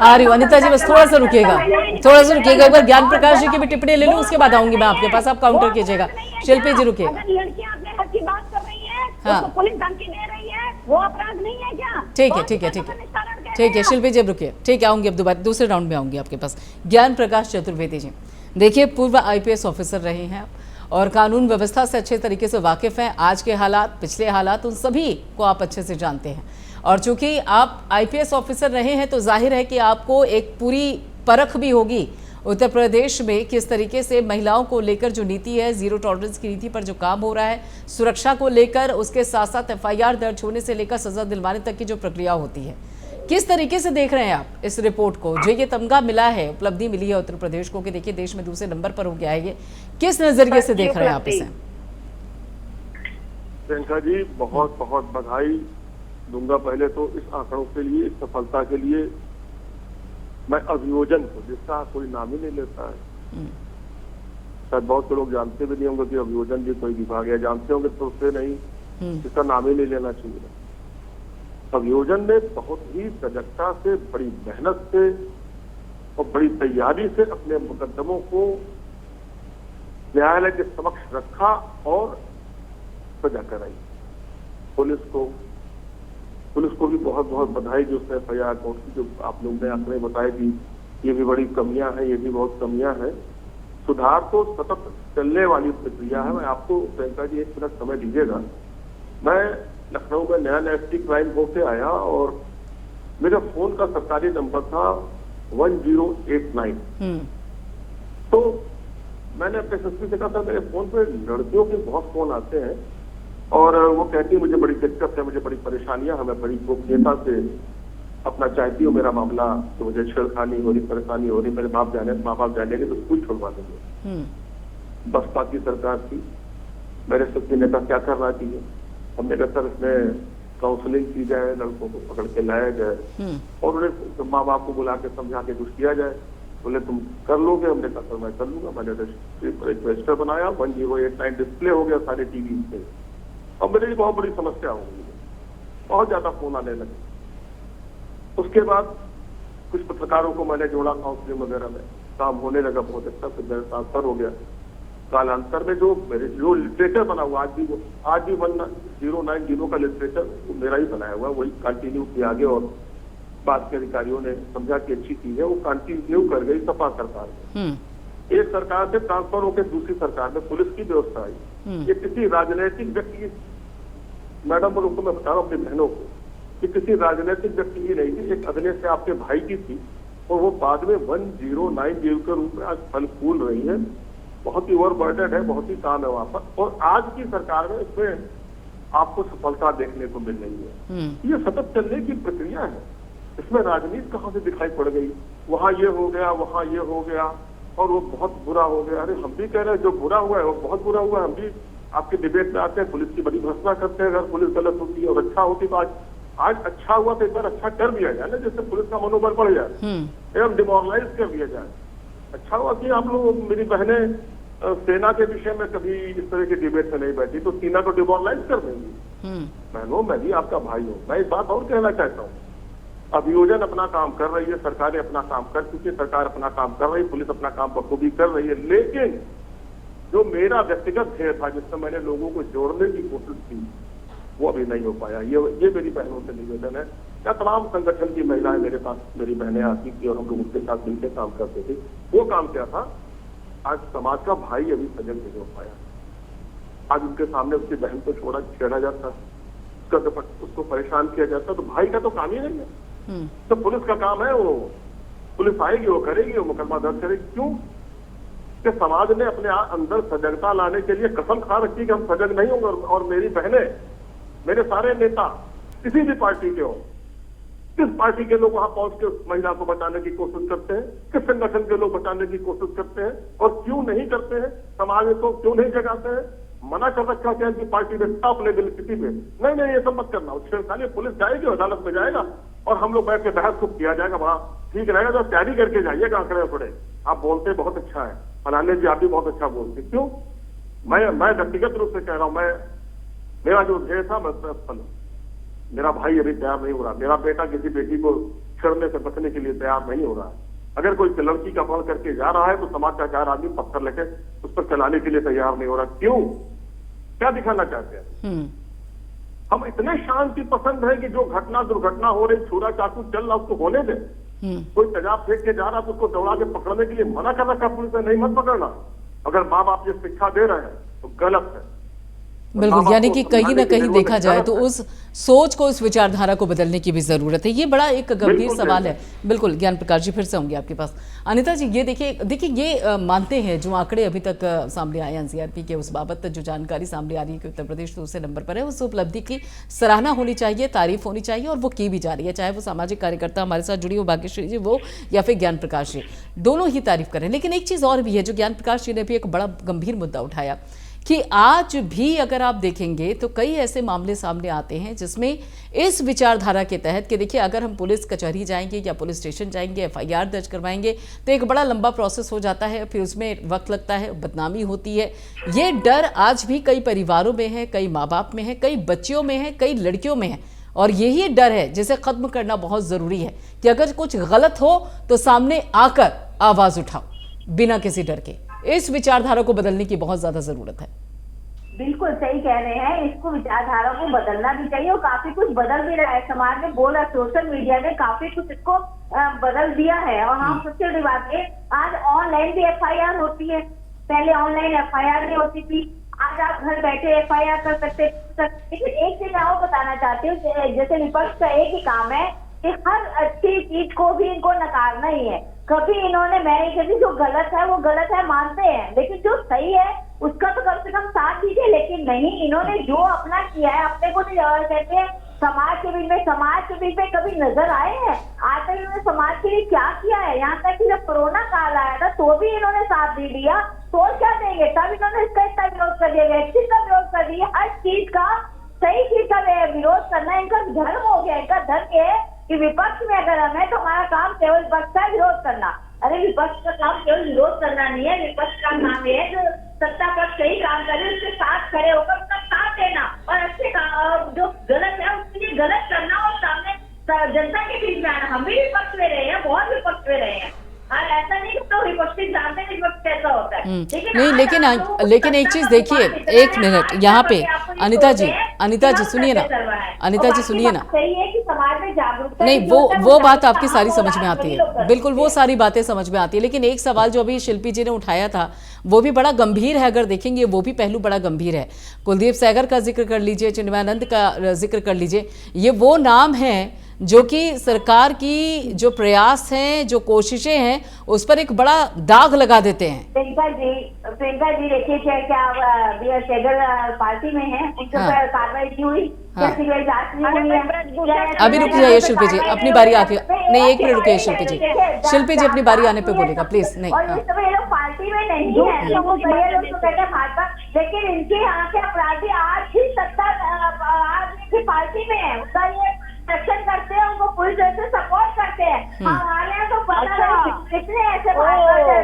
आ रही हूँ अनिता जी, बस थोड़ा सा रुकिएगा, एक बार ज्ञान प्रकाश जी की भी टिप्पणी ले लूँ, उसके बाद आऊंगी मैं आपके पास, आप काउंटर कीजिएगा। शिल्पी जी रुकिए। लड़कियां अपने हक की बात कर रही है, उसको पुलिस धमकी दे रही है, वो अपराध नहीं है क्या? ठीक है शिल्पी जी रुकिए, ठीक है, आऊंगी अब दोबारा दूसरे राउंड में आऊंगी आपके पास। ज्ञान प्रकाश चतुर्वेदी जी, देखिए पूर्व IPS ऑफिसर रहे हैं और कानून व्यवस्था से अच्छे तरीके से वाकिफ हैं। आज के हालात, पिछले हालात, उन सभी को आप अच्छे से जानते हैं, और चूंकि आप IPS ऑफिसर रहे हैं तो जाहिर है कि आपको एक पूरी परख भी होगी उत्तर प्रदेश में किस तरीके से महिलाओं को लेकर जो नीति है, जीरो टॉलरेंस की नीति पर जो काम हो रहा है, सुरक्षा को लेकर, उसके साथ साथ FIR दर्ज होने से लेकर सजा दिलवाने तक की जो प्रक्रिया होती है, किस तरीके से देख रहे हैं आप इस रिपोर्ट को? जो ये तमगा मिला है, उपलब्धि मिली है उत्तर प्रदेश को कि देखिए देश में दूसरे नंबर पर हो गया है, ये किस नजरिए से देख रहे हैं आप इसे? प्रियंका जी, बहुत बहुत बधाई दूंगा पहले तो इस आंकड़ों के लिए, इस सफलता के लिए। मैं अभियोजन को, जिसका कोई नाम ही नहीं लेता है, शायद बहुत से लोग जानते भी नहीं होंगे कि अभियोजन भी कोई विभाग है, जानते होंगे तो उससे नहीं, इसका नाम ही नहीं लेना चाहिए। अभियोजन ने बहुत ही सजगता से, बड़ी मेहनत से और बड़ी तैयारी से अपने मुकदमों को न्यायालय के समक्ष रखा और सजा कराई। पुलिस को भी बहुत बहुत बधाई जो उसने FIR कोर्ट की, जो आप लोग ने आंकड़े बताए कि ये भी बड़ी कमियां हैं, ये भी बहुत कमियां हैं। सुधार तो सतत चलने वाली प्रक्रिया है। मैं आपको प्रियंका जी 1 मिनट समय दीजिएगा। मैं लखनऊ में नया नेशनल क्राइम होके आया और मेरे फोन का सरकारी नंबर था 1089। तो मैंने अपने SSP से कहा था मेरे फोन पे लड़कियों के बहुत फोन आते हैं और वो कहती है मुझे बड़ी दिक्कत है, मुझे बड़ी परेशानियां हैं, मैं बड़ी गोपनीयता से अपना चाहती हूँ मेरा मामला, तो मुझे छेड़खानी हो रही, परेशानी हो रही, मेरे माँ बाप जानेंगे तो स्कूल छोड़वा देंगे। बसपा की सरकार थी, मेरे SSP ने कहा क्या करना चाहिए? हमने कहा सर इसमें काउंसलिंग की जाए, लड़कों को पकड़ के लाया जाए और उन्हें माँ बाप को बुला के समझा के कुछ किया जाए। बोले तुम कर लोगे? हमने कहा सर मैं कर लूंगा। मैंने रजिस्टर बनाया, 1089 डिस्प्ले हो गया सारे टीवी पे। और मेरे लिए बहुत बड़ी समस्या हो गई, बहुत ज्यादा फोन आने लगे। उसके बाद कुछ पत्रकारों को मैंने जोड़ा काउंसलिंग वगैरह में, काम होने लगा बहुत अच्छा, फिर मेरा ट्रांसफर हो गया। कालांतर में जो लिटरेचर बना हुआ आज भी 1090 का लिटरेचर वो मेरा ही बनाया हुआ, वही कंटिन्यू किया आगे, और बाद के अधिकारियों ने समझा कि अच्छी चीज है, वो कंटिन्यू कर गई सपा सरकार में। एक सरकार से ट्रांसफर होकर दूसरी सरकार में पुलिस की व्यवस्था आई। ये किसी राजनीतिक व्यक्ति, मैडम और उनको मैं बता रहा हूँ अपनी बहनों को, कि किसी राजनीतिक व्यक्ति की नहीं थी, एक अगले से आपके भाई की थी, और वो बाद में 1090 के रूप में आज फल फूल रही है। बहुत ही ओवरबर्डन है, बहुत ही काम है वहां पर, और आज की सरकार में इसमें आपको सफलता देखने को मिल रही है। ये सतत चलने की प्रक्रिया है, इसमें राजनीति कहाँ से दिखाई पड़ गई, वहां ये हो गया, वहां ये हो गया, और वो बहुत बुरा हो गया। अरे हम भी कह रहे हैं जो बुरा हुआ है वो बहुत बुरा हुआ है, हम भी आपके डिबेट में आते हैं, पुलिस की बड़ी भर्त्सना करते हैं अगर पुलिस गलत होती है, और अच्छा होती तो आज अच्छा हुआ तो एक बार अच्छा कर दिया जाए ना, जिससे पुलिस का मनोबल बढ़ जाए, एवं डिमोरलाइज कर दिया जाए। अच्छा हुआ कि हम लोग, मेरी बहनें सेना के विषय में कभी इस तरह के डिबेट में नहीं बैठी, तो सेना को डिमोरलाइज कर देंगी। बहनों, मैं भी आपका भाई हूँ। मैं एक बात और कहना चाहता हूँ, अभियोजन अपना काम कर रही है, सरकारें अपना काम कर चुकी है, सरकार अपना काम कर रही है, पुलिस अपना काम बखूबी कर रही है, लेकिन जो मेरा व्यक्तिगत ध्येय था, जिससे मैंने लोगों को जोड़ने की कोशिश की, वो अभी नहीं हो पाया। ये मेरी बहनों से निवेदन है। या तमाम संगठन की महिलाएं मेरे पास, मेरी बहनें आती थी और हम लोग उनके साथ मिलकर काम करते थे। वो काम क्या था, आज समाज का भाई अभी सजग नहीं हो पाया। आज उनके सामने उसकी बहन को छेड़ा जाता है, उसको परेशान किया जाता है, तो भाई का तो काम ही नहीं है। तो पुलिस का काम है, वो पुलिस आएगी, वो करेगी, वो मुकदमा दर्ज करेगी। क्यों? कि समाज ने अपने अंदर सजगता लाने के लिए कसम खा रखी कि हम सजग नहीं होंगे। और मेरी बहनें, मेरे सारे नेता किसी भी पार्टी के हो, किस पार्टी के लोग वहां पहुंच के उस महिला को बचाने की कोशिश करते हैं, किस संगठन के लोग बचाने की कोशिश करते हैं, और क्यों नहीं करते हैं, समाज को क्यों नहीं जगाते हैं? मना कर रखा क्या कि पार्टी में टॉप लेवल किसी में नहीं, ये सब मत करना। छेड़खानी, पुलिस जाएगी, अदालत में जाएगा, और हम लोग बैठ के बहस खूब किया जाएगा, बड़ा ठीक रहेगा। तो तैयारी करके जाइएगा, आंकड़े पड़े। आप बोलते बहुत अच्छा है, फलाने जी आप भी बहुत अच्छा बोलते। क्यों? मैं व्यक्तिगत रूप से कह रहा हूं, मेरा जो ध्येय था, मैं मेरा भाई अभी तैयार नहीं हो रहा, मेरा बेटा किसी बेटी को छेड़ने से बचने के लिए तैयार नहीं हो रहा है। अगर कोई लड़की का अपहरण करके जा रहा है तो समाज का 4 आदमी पत्थर लेके उस पर चलाने के लिए तैयार नहीं हो रहा। क्यों? क्या दिखाना चाहते हैं? हम इतने शांति पसंद है कि जो घटना दुर्घटना हो रही, छुरा चाकू चल रहा, उसको होने दे। कोई तेजाब फेंक के जा रहा तो उसको दौड़ा के पकड़ने के लिए मना कर रखा पुलिस ने, नहीं मत पकड़ना। अगर माँ बाप ये शिक्षा दे रहे हैं तो गलत है। बिल्कुल, यानी कि कहीं ना कहीं देखा जाए तो उस सोच को, उस विचारधारा को बदलने की भी जरूरत है। ये बड़ा एक गंभीर सवाल है। बिल्कुल, ज्ञान प्रकाश जी फिर से होंगे आपके पास। अनिता जी, ये देखिए ये मानते हैं जो आंकड़े अभी तक सामने आए एनसीआरपी के, उस बाबत जो जानकारी सामने आ रही है कि उत्तर प्रदेश दूसरे नंबर पर है, उस उपलब्धि की सराहना होनी चाहिए, तारीफ होनी चाहिए, और वो की भी जा रही है, चाहे वो सामाजिक कार्यकर्ता हमारे साथ जुड़ी हो भाग्यश्री जी वो, या फिर ज्ञान प्रकाश जी, दोनों ही तारीफ करें। लेकिन एक चीज़ और भी है जो ज्ञान प्रकाश जी ने भी एक बड़ा गंभीर मुद्दा उठाया कि आज भी अगर आप देखेंगे तो कई ऐसे मामले सामने आते हैं जिसमें इस विचारधारा के तहत कि देखिए अगर हम पुलिस कचहरी जाएंगे या पुलिस स्टेशन जाएंगे, एफआईआर दर्ज करवाएंगे तो एक बड़ा लंबा प्रोसेस हो जाता है, फिर उसमें वक्त लगता है, बदनामी होती है। ये डर आज भी कई परिवारों में है, कई माँ बाप में है, कई बच्चियों में है, कई लड़कियों में है, और यही डर है जिसे खत्म करना बहुत जरूरी है कि अगर कुछ गलत हो तो सामने आकर आवाज उठाओ बिना किसी डर के। इस विचारधारा को बदलने की बहुत ज्यादा जरूरत है। बिल्कुल सही कह रहे हैं, इसको विचारधारा को बदलना भी चाहिए, और काफी कुछ बदल भी रहा है समाज में। बोला सोशल मीडिया ने काफी कुछ इसको बदल दिया है। और हम सबसे बड़ी बात है, आज ऑनलाइन भी एफआईआर होती है, पहले ऑनलाइन एफआईआर नहीं होती थी। आज आप घर बैठे एफआईआर कर सकते। लेकिन एक चीज मैं और बताना चाहती हूँ, जैसे विपक्ष का एक ही काम है कि हर अच्छी चीज को भी इनको नकारना ही है। कभी इन्होंने, मैंने कभी जो गलत है वो गलत है मानते हैं, लेकिन जो सही है उसका तो कम से कम साथ दीजिए। लेकिन नहीं, इन्होंने जो अपना किया है, अपने को कहते हैं समाज के बीच में कभी नजर आए हैं? आज तक इन्होंने समाज के लिए क्या किया है? यहाँ तक कि जब कोरोना काल आया था तो भी इन्होंने साथ दे दिया, तो क्या देंगे? तब इन्होंने इसका इतना विरोध कर दिया, वैक्सीन का विरोध कर दिया, हर चीज का, सही चीज का विरोध करना इनका धर्म हो गया। इनका धर्म ये है कि विपक्ष में अगर हम है तो हमारा काम केवल विपक्ष का विरोध करना। अरे विपक्ष का काम केवल विरोध करना नहीं है, विपक्ष का काम ये है जो सत्ता पक्ष सही काम करे उसके साथ खड़े होकर उसका साथ देना, और अच्छे जो गलत है उसके लिए गलत करना, और सामने जनता के बीच में आना। हम भी विपक्ष में रहे हैं, बहुत नहीं, लेकिन एक चीज देखिए, एक मिनट यहाँ पे अनिता जी सुनिए ना, अनिता जी सुनिए ना। सही है कि समाज में जागरूकता नहीं, वो बात आपकी सारी समझ में आती है, बिल्कुल वो सारी बातें समझ में आती है, लेकिन एक सवाल जो अभी शिल्पी जी ने उठाया था वो भी बड़ा गंभीर है। अगर देखेंगे वो भी पहलू बड़ा गंभीर है। कुलदीप सेंगर का जिक्र कर लीजिए, चिन्मयानंद का जिक्र कर लीजिए, ये वो नाम है जो कि सरकार की जो प्रयास हैं, जो कोशिशें हैं, उस पर एक बड़ा दाग लगा देते हैं। प्रियंका जी देखिए, क्या बी आर सेगर पार्टी में है, उनके ऊपर कार्रवाई की हुई, क्या सिविल जांच नहीं हुई है? अभी रुक जाइए शिल्पी जी, अपनी बारी आके, नहीं एक मिनट रुकिए शिल्पी जी, शिल्पी जी अपनी बारी आने पे बोलेगा प्लीज। नहीं, और इस समय ये लोग पार्टी में नहीं है, लोग तो कहते हैं भाजपा, लेकिन इनके यहाँ के अपराधी आज भी सत्ता पार्टी में है, उसका ये रक्षण करते हैं, उनको पुलिस से सपोर्ट करते हैं। हमारे यहाँ तो पता नहीं कितने ऐसे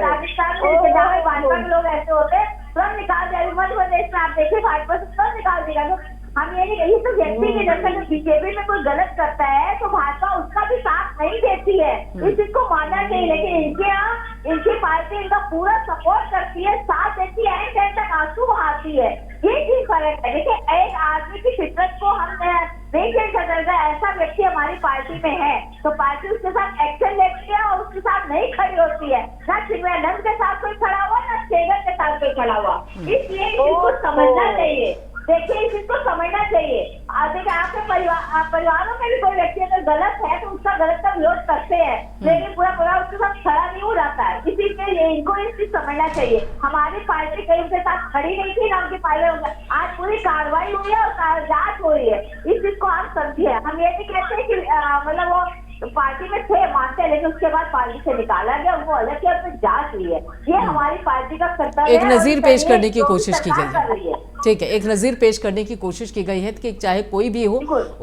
राजस्थान में जहाँ भाजपा के लोग ऐसे होते हैं, तुरंत निकाल दिया। मध्य प्रदेश में आप देखिए भाजपा से तुरंत निकाल देगा। तो हम ये नहीं, यही तो व्यक्ति के जैसा जो बीजेपी में कोई गलत करता है तो भाजपा उसका भी साथ नहीं देती है, इस चीज को मानना चाहिए। लेकिन इनके यहाँ इनकी पार्टी इनका पूरा सपोर्ट करती है, साथ देती है, एंड तक आंसू बहाती है। ये चीज फर्क है। देखिए, एक आदमी की फितरत को हम नहीं खेल सकते। ऐसा व्यक्ति हमारी पार्टी में है तो पार्टी उसके साथ एक्शन लेती है और उसके साथ नहीं खड़ी होती है। ना चिन्मयानंद के साथ कोई खड़ा हुआ, ना सेगर के साथ कोई खड़ा हुआ। इसलिए इसको समझना चाहिए। देखिए, इस चीज को समझना चाहिए। देखिए, आपके परिवारों में भी कोई व्यक्ति अगर गलत है तो उसका गलत का विरोध करते हैं, लेकिन पूरा परिवार उसके साथ खड़ा नहीं हो जाता है। इसी के इनको इस चीज समझना चाहिए। हमारी पार्टी कहीं उनके साथ खड़ी नहीं थी, ना उनकी पार्टी। आज पूरी कार्रवाई हुई है और जांच हो रही है, इस चीज को आप समझिए। हम ये नहीं कहते कि मतलब वो पार्टी में थे, मानते हैं, लेकिन उसके बाद पार्टी से निकाला गया, उनको अलग किया, फिर जांच हुई है। ये हमारी पार्टी का कर्तव्य है। एक नजीर पेश करने की कोशिश की गई है, ठीक है, एक नजीर पेश करने की कोशिश की गई है कि चाहे कोई भी हो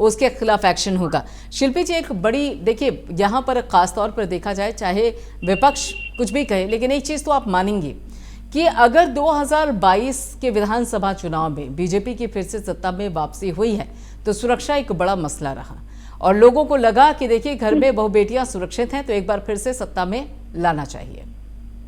उसके खिलाफ एक्शन होगा। शिल्पी जी, एक बड़ी देखिए यहाँ पर खास तौर पर देखा जाए, चाहे विपक्ष कुछ भी कहे, लेकिन एक चीज तो आप मानेंगे कि अगर 2022 के विधानसभा चुनाव में बीजेपी की फिर से सत्ता में वापसी हुई है तो सुरक्षा एक बड़ा मसला रहा और लोगों को लगा कि देखिए घर में बहु बेटियां सुरक्षित हैं तो एक बार फिर से सत्ता में लाना चाहिए।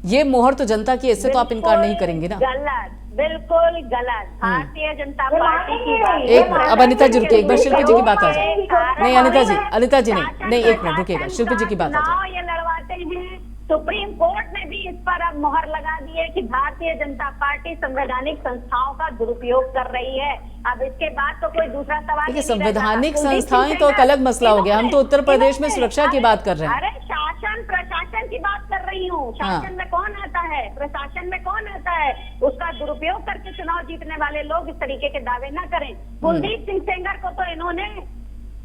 ये मोहर तो जनता की, इससे तो आप इनकार नहीं करेंगे ना। गलत, बिल्कुल गलत। भारतीय जनता पार्टी की एक अब अनिता जी रुकिए, एक बार शिल्पी जी की बात आ जाए। नहीं अनिता जी नहीं एक मिनट रुकिएगा, शिल्पी जी की बात आ जाए। ये लड़वाते हैं, सुप्रीम कोर्ट ने भी इस पर अब मोहर लगा दी है कि भारतीय जनता पार्टी संवैधानिक संस्थाओं का दुरुपयोग कर रही है। अब इसके बाद तो कोई दूसरा सवाल देखिए, संवैधानिक संस्थाएं तो एक अलग मसला हो गया, हम तो उत्तर प्रदेश में सुरक्षा की बात कर रहे हैं। अरे शासन प्रशासन की बात कर रही हूँ। शासन में कौन आता है, प्रशासन में कौन आता है? उसका दुरुपयोग करके चुनाव जीतने वाले लोग इस तरीके के दावे न करें। कुलदीप सिंह सेंगर को तो इन्होंने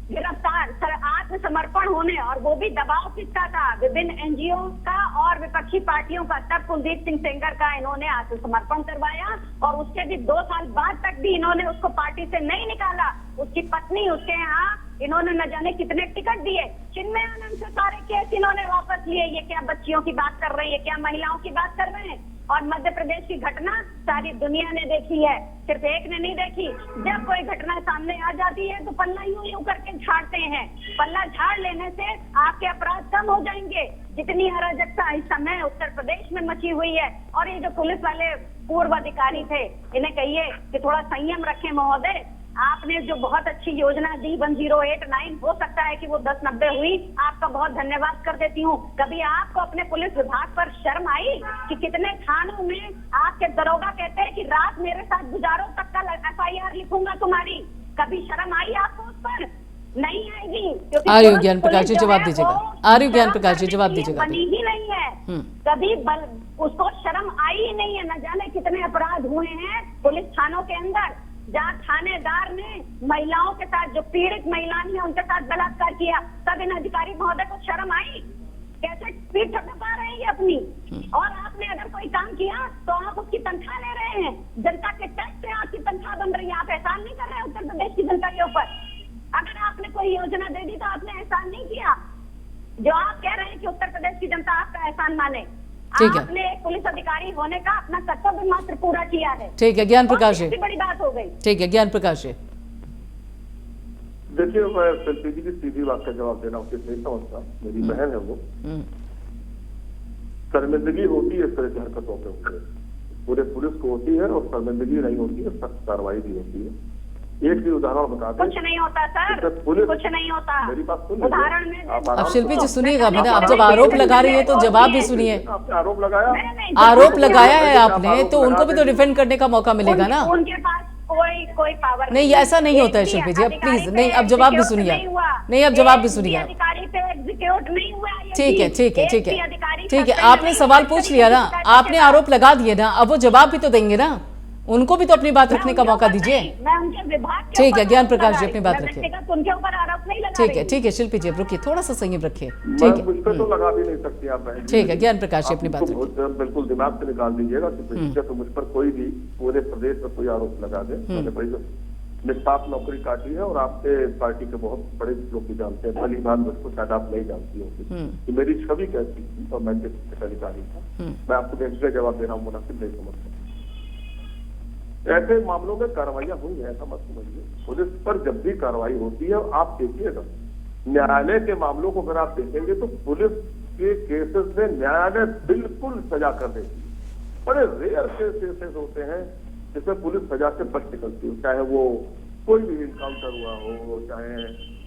गिरफ्तार आत्मसमर्पण होने, और वो भी दबाव किसका था? विभिन्न एनजीओ का और विपक्षी पार्टियों का। तब कुलदीप सिंह सेंगर का इन्होंने आत्मसमर्पण करवाया और उसके भी 2 साल बाद तक भी इन्होंने उसको पार्टी से नहीं निकाला। उसकी पत्नी, उसके यहाँ इन्होंने न जाने कितने टिकट दिए। चिन्मयानंद से सारे केस इन्होंने वापस लिए। ये क्या बच्चियों की बात कर रही है, क्या महिलाओं की बात कर रहे हैं? और मध्य प्रदेश की घटना सारी दुनिया ने देखी है, सिर्फ एक ने नहीं देखी। जब कोई घटना सामने आ जाती है तो पल्ला यूं करके झाड़ते हैं। पल्ला झाड़ लेने से आपके अपराध कम हो जाएंगे। जितनी अराजकता इस समय उत्तर प्रदेश में मची हुई है, और ये जो पुलिस वाले पूर्व अधिकारी थे, इन्हें कहिए कि थोड़ा संयम रखें महोदय। आपने जो बहुत अच्छी योजना दी 1089, हो सकता है कि वो 1090 हुई, आपका बहुत धन्यवाद कर देती हूँ। कभी आपको अपने पुलिस विभाग पर शर्म आई कि कितने थानों में आपके दरोगा कहते हैं कि रात मेरे साथ गुजारो, तक का FIR लिखूंगा तुम्हारी? कभी शर्म आई आपको उस पर? नहीं आएगी। आर्य ज्ञान प्रकाश जी जवाब दीजिएगा, आर्य ज्ञान प्रकाश जी जवाब दीजिएगा। बनी ही नहीं है, कभी उसको शर्म आई ही नहीं है। न जाने कितने अपराध हुए हैं पुलिस थानों के अंदर, जहाँ थानेदार ने महिलाओं के साथ, जो पीड़ित महिलाएं हैं उनके साथ बलात्कार किया, तब इन अधिकारी महोदय को शर्म आई? कैसे पीठ थपथपा रहे हैं अपनी? और आपने अगर कोई काम किया तो आप उसकी तनख्वाह ले रहे हैं, जनता के टैक्स से आपकी तनख्वाह बन रही है। आप एहसान नहीं कर रहे हैं उत्तर प्रदेश की जनता के ऊपर। अगर आपने कोई योजना दे दी तो आपने एहसान नहीं किया। जो आप कह रहे हैं कि उत्तर प्रदेश की जनता आपका एहसान माने, आपने एक पुलिस अधिकारी होने का अपना कर्तव्य मात्र पूरा किया है। ठीक है, ज्ञान प्रकाश जी, बड़ी बात हो गई। ठीक है, ज्ञान प्रकाश जी। देखिए, मैं शिल्पी जी की सीधी बात का जवाब देना उसे नहीं समझता। मेरी बहन है वो, शर्मिंदगी होती है इस तरह की हरकतों के ऊपर। पूरे पुलिस को होती है, और शर्मिंदगी नहीं होती है, सख्त कार्रवाई भी होती है। एक भी उदाहरण बता दें। कुछ नहीं होता सर, पुलिस, कुछ नहीं होता। मेरी बात सुन, उदाहरण में अब शिल्पी जी सुनिएगा, मैंने आप जब आरोप लगा रही है तो जवाब भी सुनिए। आपने आरोप लगाया, आरोप लगाया है आपने, तो उनको भी तो डिफेंड करने का मौका मिलेगा ना। उनके पास कोई पावर नहीं, ऐसा नहीं होता है शिल्पी जी, अब प्लीज नहीं, अब जवाब भी सुनिए, नहीं अब जवाब भी सुनिए। अधिकारी पे एग्जीक्यूट नहीं हुआ। ठीक है ठीक है ठीक है ठीक है, आपने सवाल पूछ लिया ना, आपने आरोप लगा दिए ना, अब वो जवाब भी तो देंगे ना, उनको भी तो अपनी बात रखने का मौका दीजिए। मैं उनके विभाग के ठीक है, ऊपर ज्ञान प्रकाश जी अपनी बात रखिए। व्यक्तिगत उनके ऊपर आरोप नहीं लगा ठीक है रही। ठीक है शिल्पी जी, अब रुकिए, थोड़ा सा संयम रखिए। मैं ठीक है, मुझ पे तो लगा भी नहीं सकती आप बहन जी। ठीक है, ज्ञान प्रकाश जी अपनी बात आप रखिए। बहुत बिल्कुल दिमाग से निकाल दीजिएगा कि पीछे तो मुझ पर कोई भी पूरे प्रदेश में कोई आरोप लगा दे। मैंने बड़ी निष्पाप नौकरी काटी है, और आपके पार्टी के बहुत बड़े लोग भी जानते हैं, भली बात मुझको शायद आप नहीं जानती होगी कि मेरी छवि कैसी थी और मैं किस अधिकारी था। मैं आपको देखकर जवाब दे रहा हूँ, मुनासिब नहीं समझता। ऐसे मामलों में कार्रवाइयां हुई है, ऐसा मत समझिए। पुलिस पर जब भी कार्रवाई होती है, आप देखिएगा न्यायालय के मामलों को अगर आप देखेंगे तो पुलिस के केसेस में न्यायालय बिल्कुल सजा कर देती है। बड़े रेयर केसेस होते हैं जिसमें पुलिस सजा से बच निकलती है, चाहे वो कोई भी इनकाउंटर हुआ हो, चाहे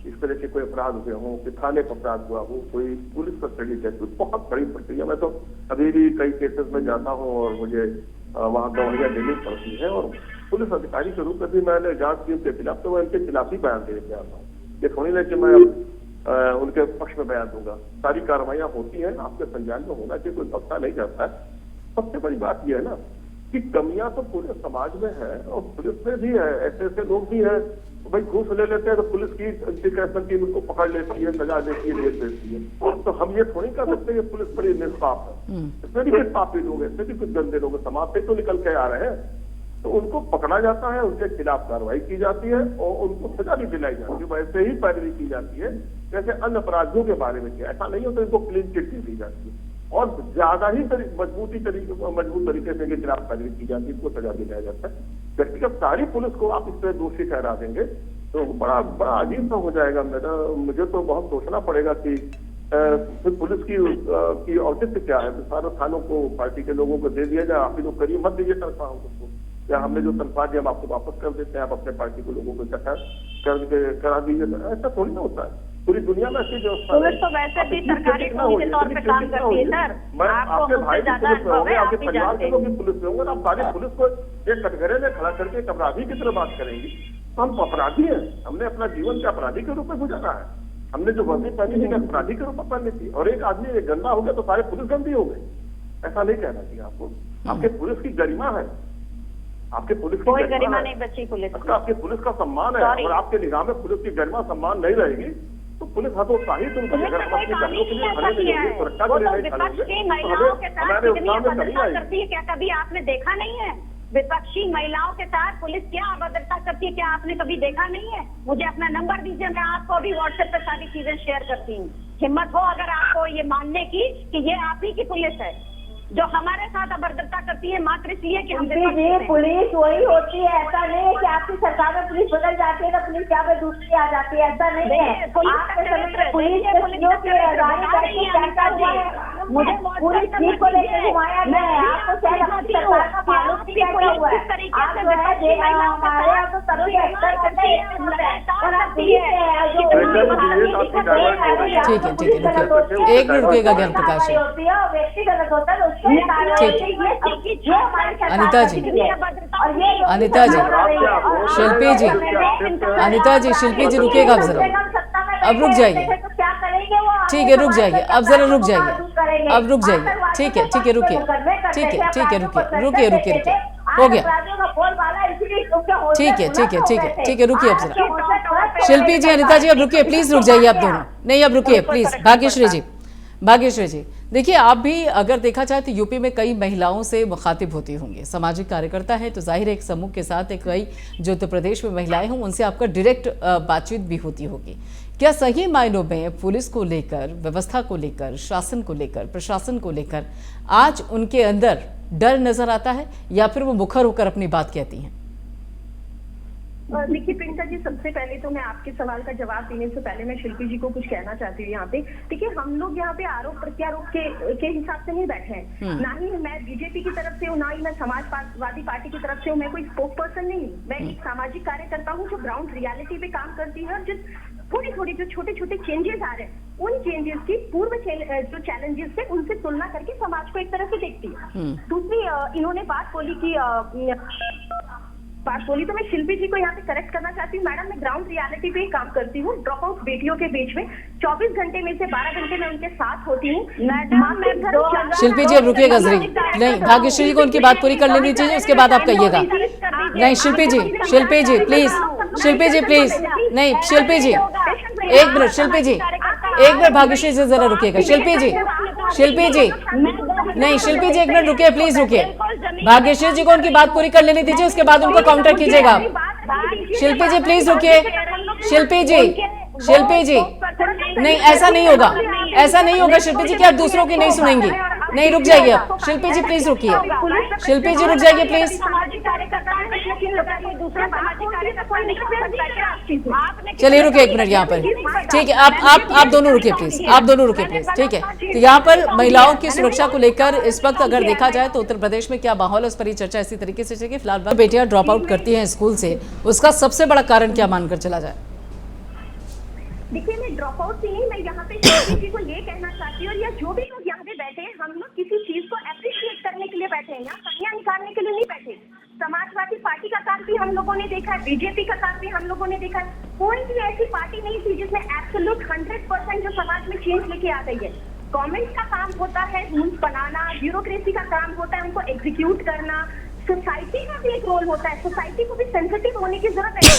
इस तरह के कोई अपराध हुए हो, कि थाने का अपराध हुआ हो, कोई पुलिस कस्टडी केस, बहुत बड़ी प्रक्रिया। मैं तो अभी भी कई केसेस में जाता हूँ और मुझे वहाँ गवाहियां देनी पड़ती है, और पुलिस अधिकारी के रूप में भी मैंने जांच की उनके खिलाफ, तो मैं उनके खिलाफ ही बयान देने आता हूँ। ये थोड़ी ना कि मैं उनके पक्ष में बयान दूंगा। सारी कार्रवाइयां होती हैं, आपके संज्ञान में होना चाहिए, कोई पक्का नहीं करता है। सबसे बड़ी बात यह है ना कि कमियां तो पूरे समाज में है, और पुलिस में भी है। ऐसे ऐसे लोग भी हैं भाई घूस ले लेते हैं तो पुलिस की इन्वेस्टिगेशन टीम उनको पकड़ लेती है, सजा देती है, जेल भेजती है। तो हम ये थोड़ी कर सकते हैं कि पुलिस बड़ी निष्पाप है। इसमें भी कुछ पापी लोग हैं, इसमें भी कुछ गंदे लोग समाज से तो निकल के आ रहे हैं, तो उनको पकड़ा जाता है, उनके खिलाफ कार्रवाई की जाती है और उनको सजा भी दिलाई जाती है। वैसे ही पैरवी की जाती है जैसे अन्य अपराधियों के बारे में किया। ऐसा नहीं होता इनको क्लीन चिट दी जाती है, और ज्यादा ही मजबूत तरीके से इनके खिलाफ पैरवी की जाती है, इनको सजा दिलाया जाता है। व्यक्तिगत सारी पुलिस को आप इस तरह दोषी ठहरा देंगे तो बड़ा बड़ा अजीब सा हो जाएगा। मुझे तो बहुत सोचना पड़ेगा कि फिर पुलिस की औचित्य क्या है। सारे थानों को पार्टी के लोगों को दे दिया जाए, आप ही लोग करिए, मत दीजिए तनख्वाह हमको, या हमने जो तनख्वाह दी हम आपको वापस कर देते हैं, आप अपने पार्टी के लोगों को इकट्ठा करा दीजिए। ऐसा थोड़ी ना होता है, पूरी दुनिया में ऐसी व्यवस्था। पुलिस तो वैसे भी सरकारी खून के तौर पे काम करती है सर। मैं आपके भाई की पुलिस में होंगे, आपके परिवार के लोग भी पुलिस में होंगे, आप सारी पुलिस को एक कटघरे में खड़ा करके एक अपराधी की तरह बात करेंगी। हम अपराधी हैं, हमने अपना जीवन के अपराधी के रूप में गुजारा है। हमने जो वर्दी पहनी थी अपराधी के रूप में पहनी थी, और एक आदमी गंदा हो गया तो सारे पुलिस गंदी हो गए। ऐसा नहीं कहना चाहिए आपको। आपके पुलिस की गरिमा है, आपके पुलिस की कोई गरिमा नहीं बची पुलिस की। आपके पुलिस का सम्मान है, और आपके निगाह में पुलिस की गरिमा सम्मान नहीं रहेगी तो पुलिस हतोत्साहित उनकी अगर हम अपनी घरों के लिए खड़े नहीं होंगे, सुरक्षा के लिए नहीं खड़े होंगे तो हमें उत्साह में कमी आएगी। क्या कभी आपने देखा नहीं है विपक्षी महिलाओं के साथ पुलिस क्या अभद्रता करती है? क्या आपने कभी देखा नहीं है? मुझे अपना नंबर दीजिए, मैं आपको अभी व्हाट्सएप पे सारी चीजें शेयर करती हूँ। हिम्मत हो अगर आपको ये मानने की कि ये आप ही की पुलिस है जो हमारे साथ अभद्रता करती है, मात्र इसलिए कि हम पुलिस वही होती है। ऐसा नहीं है कि आपकी सरकार में पुलिस बदल जाती है तो पुलिस क्या पे दूसरी आ जाती है, ऐसा नहीं है। मुझे पुलिस ठीक को लेकर घुमाया गया है, आपको शायद अपनी सरकार का मालूम नहीं क्या हुआ है। आप जो है हमारे यहाँ तो सभी एक्टर करते हैं, ठीक है ठीक है, रुकिए एक मिनट रुकिएगा ज्ञान प्रकाश जी। व्यक्तिगत होता है अनिता जी, अनिता जी, शिल्पी जी, अनिता जी, शिल्पी जी रुकिएगा अब जरा, अब रुक जाइए। ठीक है रुक जाइए, अब जरा रुक जाइए, अब रुक जाइए। ठीक है ठीक है, रुकिए, ठीक है ठीक है, रुकिए रुकिए रुकिए रुकिए, हो गया। ठीक है ठीक है ठीक है ठीक है, रुकिए अब जरा। शिल्पी जी, अनिता जी, अब रुकिए प्लीज, रुक जाइए आप दोनों। नहीं अब रुकिए प्लीज। भाग्यश्री जी, भाग्यश्री जी, देखिए आप भी अगर देखा जाए तो यूपी में कई महिलाओं से मुखातिब होती होंगी, सामाजिक कार्यकर्ता है तो जाहिर है एक समूह के साथ एक कई जो उत्तर प्रदेश में महिलाएं हों उनसे आपका डायरेक्ट बातचीत भी होती होगी। क्या सही मायनों में पुलिस को लेकर, व्यवस्था को लेकर, शासन को लेकर, प्रशासन को लेकर आज उनके अंदर डर नजर आता है, या फिर वो मुखर होकर अपनी बात कहती हैं? देखिए प्रियंका जी, सबसे पहले तो मैं आपके सवाल का जवाब देने से पहले मैं शिल्पी जी को कुछ कहना चाहती हूँ यहाँ पे। देखिए, हम लोग यहाँ पे आरोप प्रत्यारोप के हिसाब से नहीं बैठे हैं। ना ही मैं बीजेपी की तरफ से हूँ, ना ही मैं समाजवादी पार्टी की तरफ से हूँ। मैं कोई स्पोक पर्सन नहीं हूँ। मैं एक सामाजिक कार्यकर्ता हूँ जो ग्राउंड रियलिटी पे काम करती है, और जिस थोड़ी थोड़ी जो छोटे छोटे चेंजेस आ रहे हैं, उन चेंजेस की पूर्व जो चैलेंजेस थे उनसे तुलना करके समाज को एक तरह से देखती है। दूसरी, इन्होंने बात बोली तो मैं शिल्पी जी को यहाँ पे करेक्ट करना चाहती हूँ। मैडम, मैं ग्राउंड रियलिटी पे ही काम करती हूँ। ड्रॉप आउट बेटियों के बीच में 24 घंटे में से 12 घंटे मैं उनके साथ होती हूँ। शिल्पी जी अब रुकिएगा जरी, नहीं भाग्यश्री को उनकी बात पूरी कर लेनी चाहिए, उसके बाद आप कहिएगा। नहीं शिल्पी जी प्लीज, शिल्पी जी प्लीज, नहीं शिल्पी जी एक मिनट, शिल्पी जी एक मिनट, भाग्यश्री जी जरा रुकिएगा। शिल्पी जी नहीं, शिल्पी जी एक मिनट रुकिए, प्लीज रुकिए। भाग्यश्री जी को उनकी बात पूरी कर लेनी दीजिए, उसके बाद उनको काउंटर कीजिएगा। शिल्पी जी प्लीज रुकिए। शिल्पी जी नहीं, ऐसा नहीं होगा, ऐसा नहीं होगा शिल्पी जी कि आप दूसरों की नहीं सुनेंगी। नहीं, रुक जाइए आप। शिल्पी जी प्लीज रुकिए। शिल्पी जी रुक जाइए प्लीज। चलिए रुकिए एक मिनट यहाँ पर, ठीक है। आप दोनों रुकिए प्लीज, आप दोनों रुकिए प्लीज, ठीक है। तो यहाँ पर महिलाओं की सुरक्षा को लेकर इस वक्त अगर देखा जाए तो उत्तर प्रदेश में क्या माहौल है, उस पर ही चर्चा इसी तरीके से चलेगी। फिलहाल बेटियां ड्रॉप आउट करती हैं स्कूल से, उसका सबसे बड़ा कारण क्या मानकर चला जाए? देखिए, मैं ड्रॉप आउट से नहीं, मैं यहाँ पे शिल्पी जी को ये कहना चाहती हूँ, या जो भी लोग यहाँ पे बैठे हैं, हम लोग किसी चीज को एप्रिशिएट करने के लिए बैठे हैं, यहाँ कमियां निकालने के लिए नहीं बैठे। समाजवादी पार्टी का काम भी हम लोगों ने देखा है, बीजेपी का काम भी हम लोगों ने देखा है। कोई भी ऐसी पार्टी नहीं थी जिसमें एब्सोल्यूट 100% जो समाज में चेंज लेके आ गई है। गवर्नमेंट का काम होता है रूल्स बनाना, ब्यूरोक्रेसी का काम होता है उनको एग्जीक्यूट करना, सोसाइटी का भी एक रोल होता है, सोसाइटी को भी सेंसिटिव होने की जरूरत है।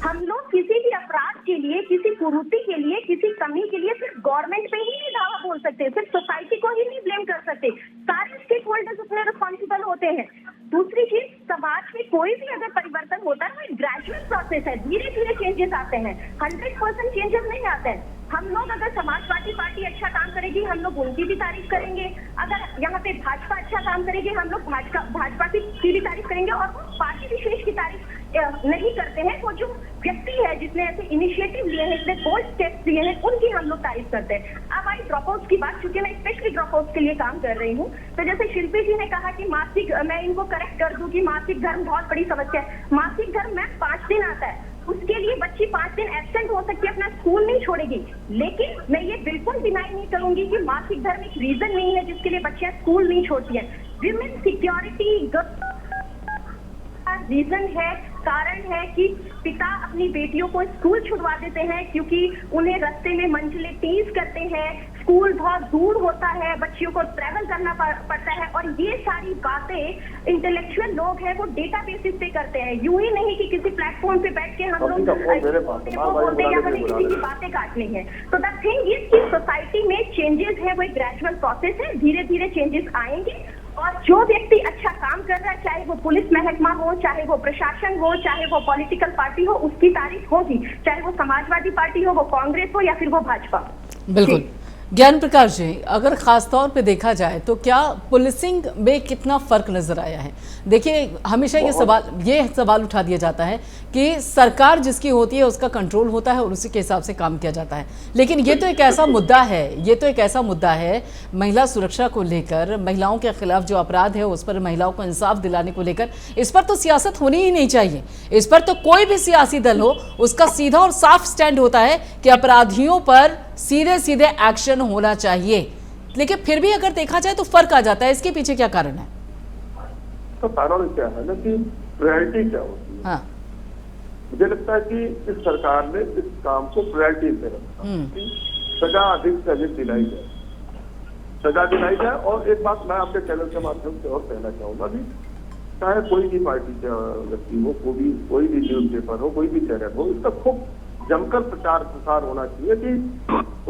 हम लोग किसी भी अपराध के लिए, किसी कुरीति के लिए, किसी कमी के लिए सिर्फ गवर्नमेंट पे ही नहीं दावा बोल सकते, सिर्फ सोसाइटी को ही नहीं ब्लेम कर सकते। सारे स्टेक होल्डर्स उसमें रिस्पॉन्सिबल होते हैं। दूसरी चीज, समाज में कोई भी अगर परिवर्तन होता है वो एक ग्रेजुअल प्रोसेस है, धीरे धीरे चेंजेस आते हैं, 100% चेंजेस नहीं आते हैं। हम लोग अगर समाजवादी पार्टी अच्छा काम करेगी, हम लोग उनकी भी तारीफ करेंगे। अगर यहाँ पे भाजपा अच्छा काम करेगी, हम लोग भाजपा की भी तारीफ करेंगे। और वो पार्टी विशेष की तारीफ नहीं करते हैं, वो जो व्यक्ति है जिसने ऐसे इनिशिएटिव लिए हैं, इसने बोल्ड स्टेप्स लिए हैं, उनकी हम लोग तारीफ करते हैं। अब आई ड्रॉप आउट की बात, चूंकि मैं स्पेशली ड्रॉप आउट के लिए काम कर रही हूँ, तो जैसे शिल्पी जी ने कहा कि मासिक, मैं इनको करेक्ट कर दूं कि मासिक धर्म बहुत बड़ी समस्या है। मासिक धर्म में 5 दिन आता है, उसके लिए बच्ची 5 दिन एब्सेंट हो सकती है, अपना स्कूल नहीं छोड़ेगी। लेकिन मैं ये बिल्कुल डिनाई नहीं करूंगी कि मासिक धर्म एक रीजन नहीं है जिसके लिए बच्चियां स्कूल नहीं छोड़ती है। विमेन सिक्योरिटी रीजन है, कारण है कि पिता अपनी बेटियों को स्कूल छुड़वा देते हैं क्योंकि उन्हें रास्ते में मंजिलें टीज करते हैं, स्कूल बहुत दूर होता है, बच्चियों को ट्रैवल करना पड़ता है। और ये सारी बातें इंटेलेक्चुअल लोग हैं वो डेटा बेसिस पे करते हैं, यूं ही नहीं कि किसी प्लेटफॉर्म पे बैठ के हम लोग बोलते हैं हमें किसी की बातें काटनी है। तो द थिंग इज कि सोसाइटी में चेंजेस है, वो एक ग्रेजुअल प्रोसेस है, धीरे धीरे चेंजेस आएंगे। और जो व्यक्ति अच्छा काम कर रहा है, चाहे वो पुलिस महकमा हो, चाहे वो प्रशासन हो, चाहे वो पॉलिटिकल पार्टी हो, उसकी तारीफ होगी, चाहे वो समाजवादी पार्टी हो, वो कांग्रेस हो या फिर वो भाजपा। बिल्कुल। ज्ञान प्रकाश जी, अगर खास तौर पे देखा जाए तो क्या पुलिसिंग में कितना फर्क नजर आया है? देखिए, हमेशा ये सवाल उठा दिया जाता है कि सरकार जिसकी होती है उसका कंट्रोल होता है और उसी के हिसाब से काम किया जाता है। लेकिन ये तो एक ऐसा मुद्दा है, महिला सुरक्षा को लेकर, महिलाओं के खिलाफ जो अपराध है उस पर महिलाओं को इंसाफ दिलाने को लेकर, इस पर तो सियासत होनी ही नहीं चाहिए। इस पर तो कोई भी सियासी दल हो, उसका सीधा और साफ स्टैंड होता है कि अपराधियों पर सीधे सीधे एक्शन होना चाहिए। लेकिन फिर भी अगर देखा जाए तो फर्क आ जाता है, इसके पीछे क्या कारण है? तो कारण क्या है ना कि प्रायोरिटी क्या होती है। हाँ। मुझे लगता है कि इस सरकार ने इस काम को प्रायोरिटी में रखा, सजा अधिक से अधिक दिलाई जाए। और एक बात मैं आपके चैनल के माध्यम से और कहना चाहूंगा कि चाहे कोई भी पार्टी का व्यक्ति हो, कोई भी न्यूज पेपर हो, कोई भी चैनल हो, इसका खूब जमकर प्रचार प्रसार होना चाहिए कि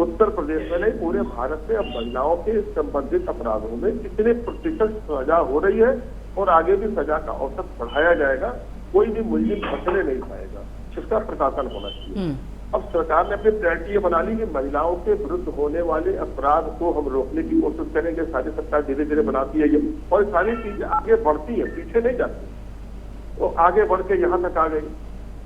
उत्तर प्रदेश में नहीं पूरे भारत में अब महिलाओं के संबंधित अपराधों में कितने प्रतिशत सजा हो रही है और आगे भी सजा का औसत बढ़ाया जाएगा, कोई भी मुलजिम फंसने नहीं पाएगा, इसका प्रशासन होना चाहिए। अब सरकार ने अपनी प्रायोरिटी बना ली कि महिलाओं के विरुद्ध होने वाले अपराध को हम रोकने की कोशिश करेंगे। सारी सरकार धीरे धीरे बनाती है ये, और सारी चीजें आगे बढ़ती है, पीछे नहीं जाती। तो आगे बढ़ के यहाँ तक आ गई।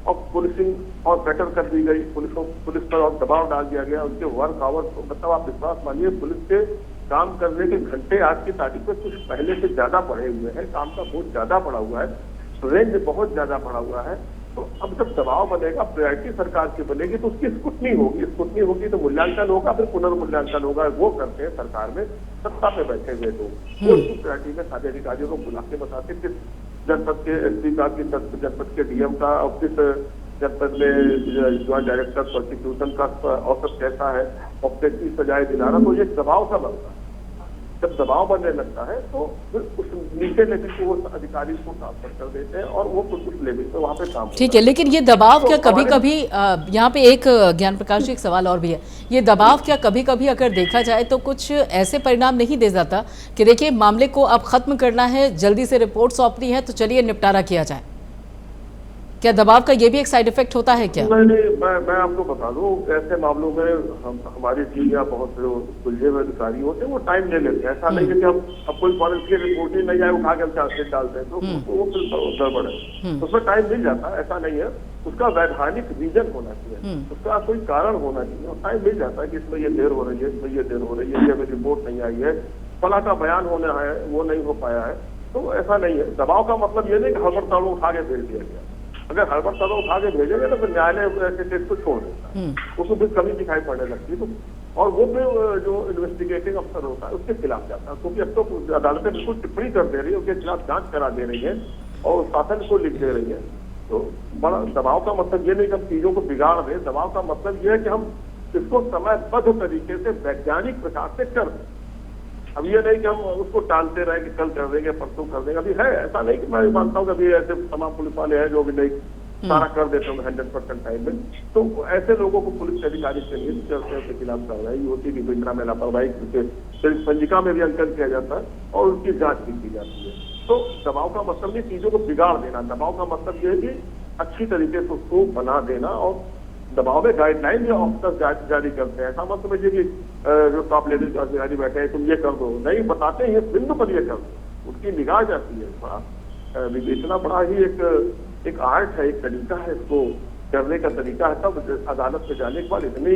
और पुलिसिंग और बेटर कर दी गई, पुलिस पर और दबाव डाल दिया गया, उनके वर्क आवर्स, मतलब आप विश्वास मानिए पुलिस के काम करने के घंटे आज की तारीख में कुछ पहले से ज्यादा बढ़े हुए हैं, काम का बहुत ज्यादा बढ़ा हुआ है, रेंज बहुत ज्यादा बढ़ा हुआ है। तो अब जब दबाव बनेगा, प्रायोरिटी सरकार की बनेगी तो उसकी स्क्रूटनी होगी तो मूल्यांकन होगा, फिर पुनर्मूल्यांकन होगा। वो करते हैं सरकार में सत्ता पे बैठे हुए लोग, वो उसकी प्रायोरिटी में सारे अधिकारियों को बुला के बताते किस जनपद के एसपी का, किस जनपद के डीएम का और किस जनपद में ज्वाइंट डायरेक्टर प्रोसिक्यूशन का औसत कैसा है और कितनी सजाएं दिलाना। तो ये दबाव सा बनता है। जब दबाव बनने लगता है तो फिर उस नीचे लेवल को वो अधिकारी को ट्रांसफर कर देते हैं और वो कुछ लेवल पे वहाँ पे काम। ठीक है, लेकिन ये दबाव क्या कभी कभी यहाँ पे एक ज्ञान प्रकाश जी एक सवाल और भी है, ये दबाव क्या कभी कभी अगर देखा जाए तो कुछ ऐसे परिणाम नहीं दे जाता कि देखिए मामले को अब खत्म करना है, जल्दी से रिपोर्ट सौंपनी है तो चलिए निपटारा किया जाए? क्या दबाव का ये भी एक साइड इफेक्ट होता है क्या? नहीं, मैं आपको बता दूं, ऐसे मामलों में हमारी टीम या बहुत से सुलझे हुए अधिकारी होते हैं, वो टाइम ले लेते हैं। ऐसा नहीं है कि हम अब कोई फॉरेंसिक रिपोर्ट ही नहीं आए उठा के हम चार्जशीट डालते हैं तो वो फिर गड़बड़ है, उसमें टाइम मिल जाता है। ऐसा नहीं है, उसका वैधानिक रीजन होना चाहिए, उसका कोई कारण होना चाहिए और टाइम मिल जाता है कि इसमें ये देर हो रही है, इसमें ये देर हो रही है, ये अभी रिपोर्ट नहीं आई है, फला का बयान होना है वो नहीं हो पाया है। तो ऐसा नहीं है। दबाव का मतलब ये नहीं कि हड़बड़ तड़बड़ उठा के भेज दिया गया। अगर हड़बड़ तड़बड़ उठा के भेजेंगे तो फिर न्यायालय ऐसे केस को छोड़ देता है, उसको फिर कमी दिखाई पड़ने लगती है। तो और वो फिर जो इन्वेस्टिगेटिंग अफसर होता है उसके खिलाफ जाता है, क्योंकि अब तो अदालतें बिल्कुल टिप्पणी कर दे रही है, उसके खिलाफ जांच करा दे रही है और शासन को लिख दे रही है। तो बड़ा दबाव का मतलब ये नहीं कि हम चीजों को बिगाड़ दें, दबाव का मतलब ये है कि हम इसको समयबद्ध तरीके से वैज्ञानिक प्रकार से कर दें। अब ये नहीं कि हम उसको टालते रहे कि कल कर देंगे, परसों कर देंगे। अभी है ऐसा नहीं कि मैं मानता हूँ कि अभी ऐसे तमाम पुलिस वाले हैं जो भी नहीं सारा कर देते होंगे 100% टाइम में। तो ऐसे लोगों को पुलिस के अधिकारी से नियुक्त करते हैं, उसके खिलाफ कार्रवाई होती है, विवेचना में लापरवाही पंजिका में भी अंकन किया जाता है और उसकी जांच भी की जाती है। तो दबाव का मतलब नहीं चीजों को बिगाड़ देना, दबाव का मतलब ये है कि अच्छी तरीके से उसको बना देना और दबाव में गाइडलाइन भी ऑफिसर जारी करते हैं। ऐसा मत समझिए कि जो टॉप लेवल के अधिकारी बैठे हैं तुम ये कर दो, नहीं, बताते हैं बिंदु पर ये कर दो, उसकी निगाह जाती है। बड़ा विवेचना बड़ा ही एक आर्ट है, एक तरीका है, इसको करने का तरीका है। तब अदालत में जाने के बाद इतनी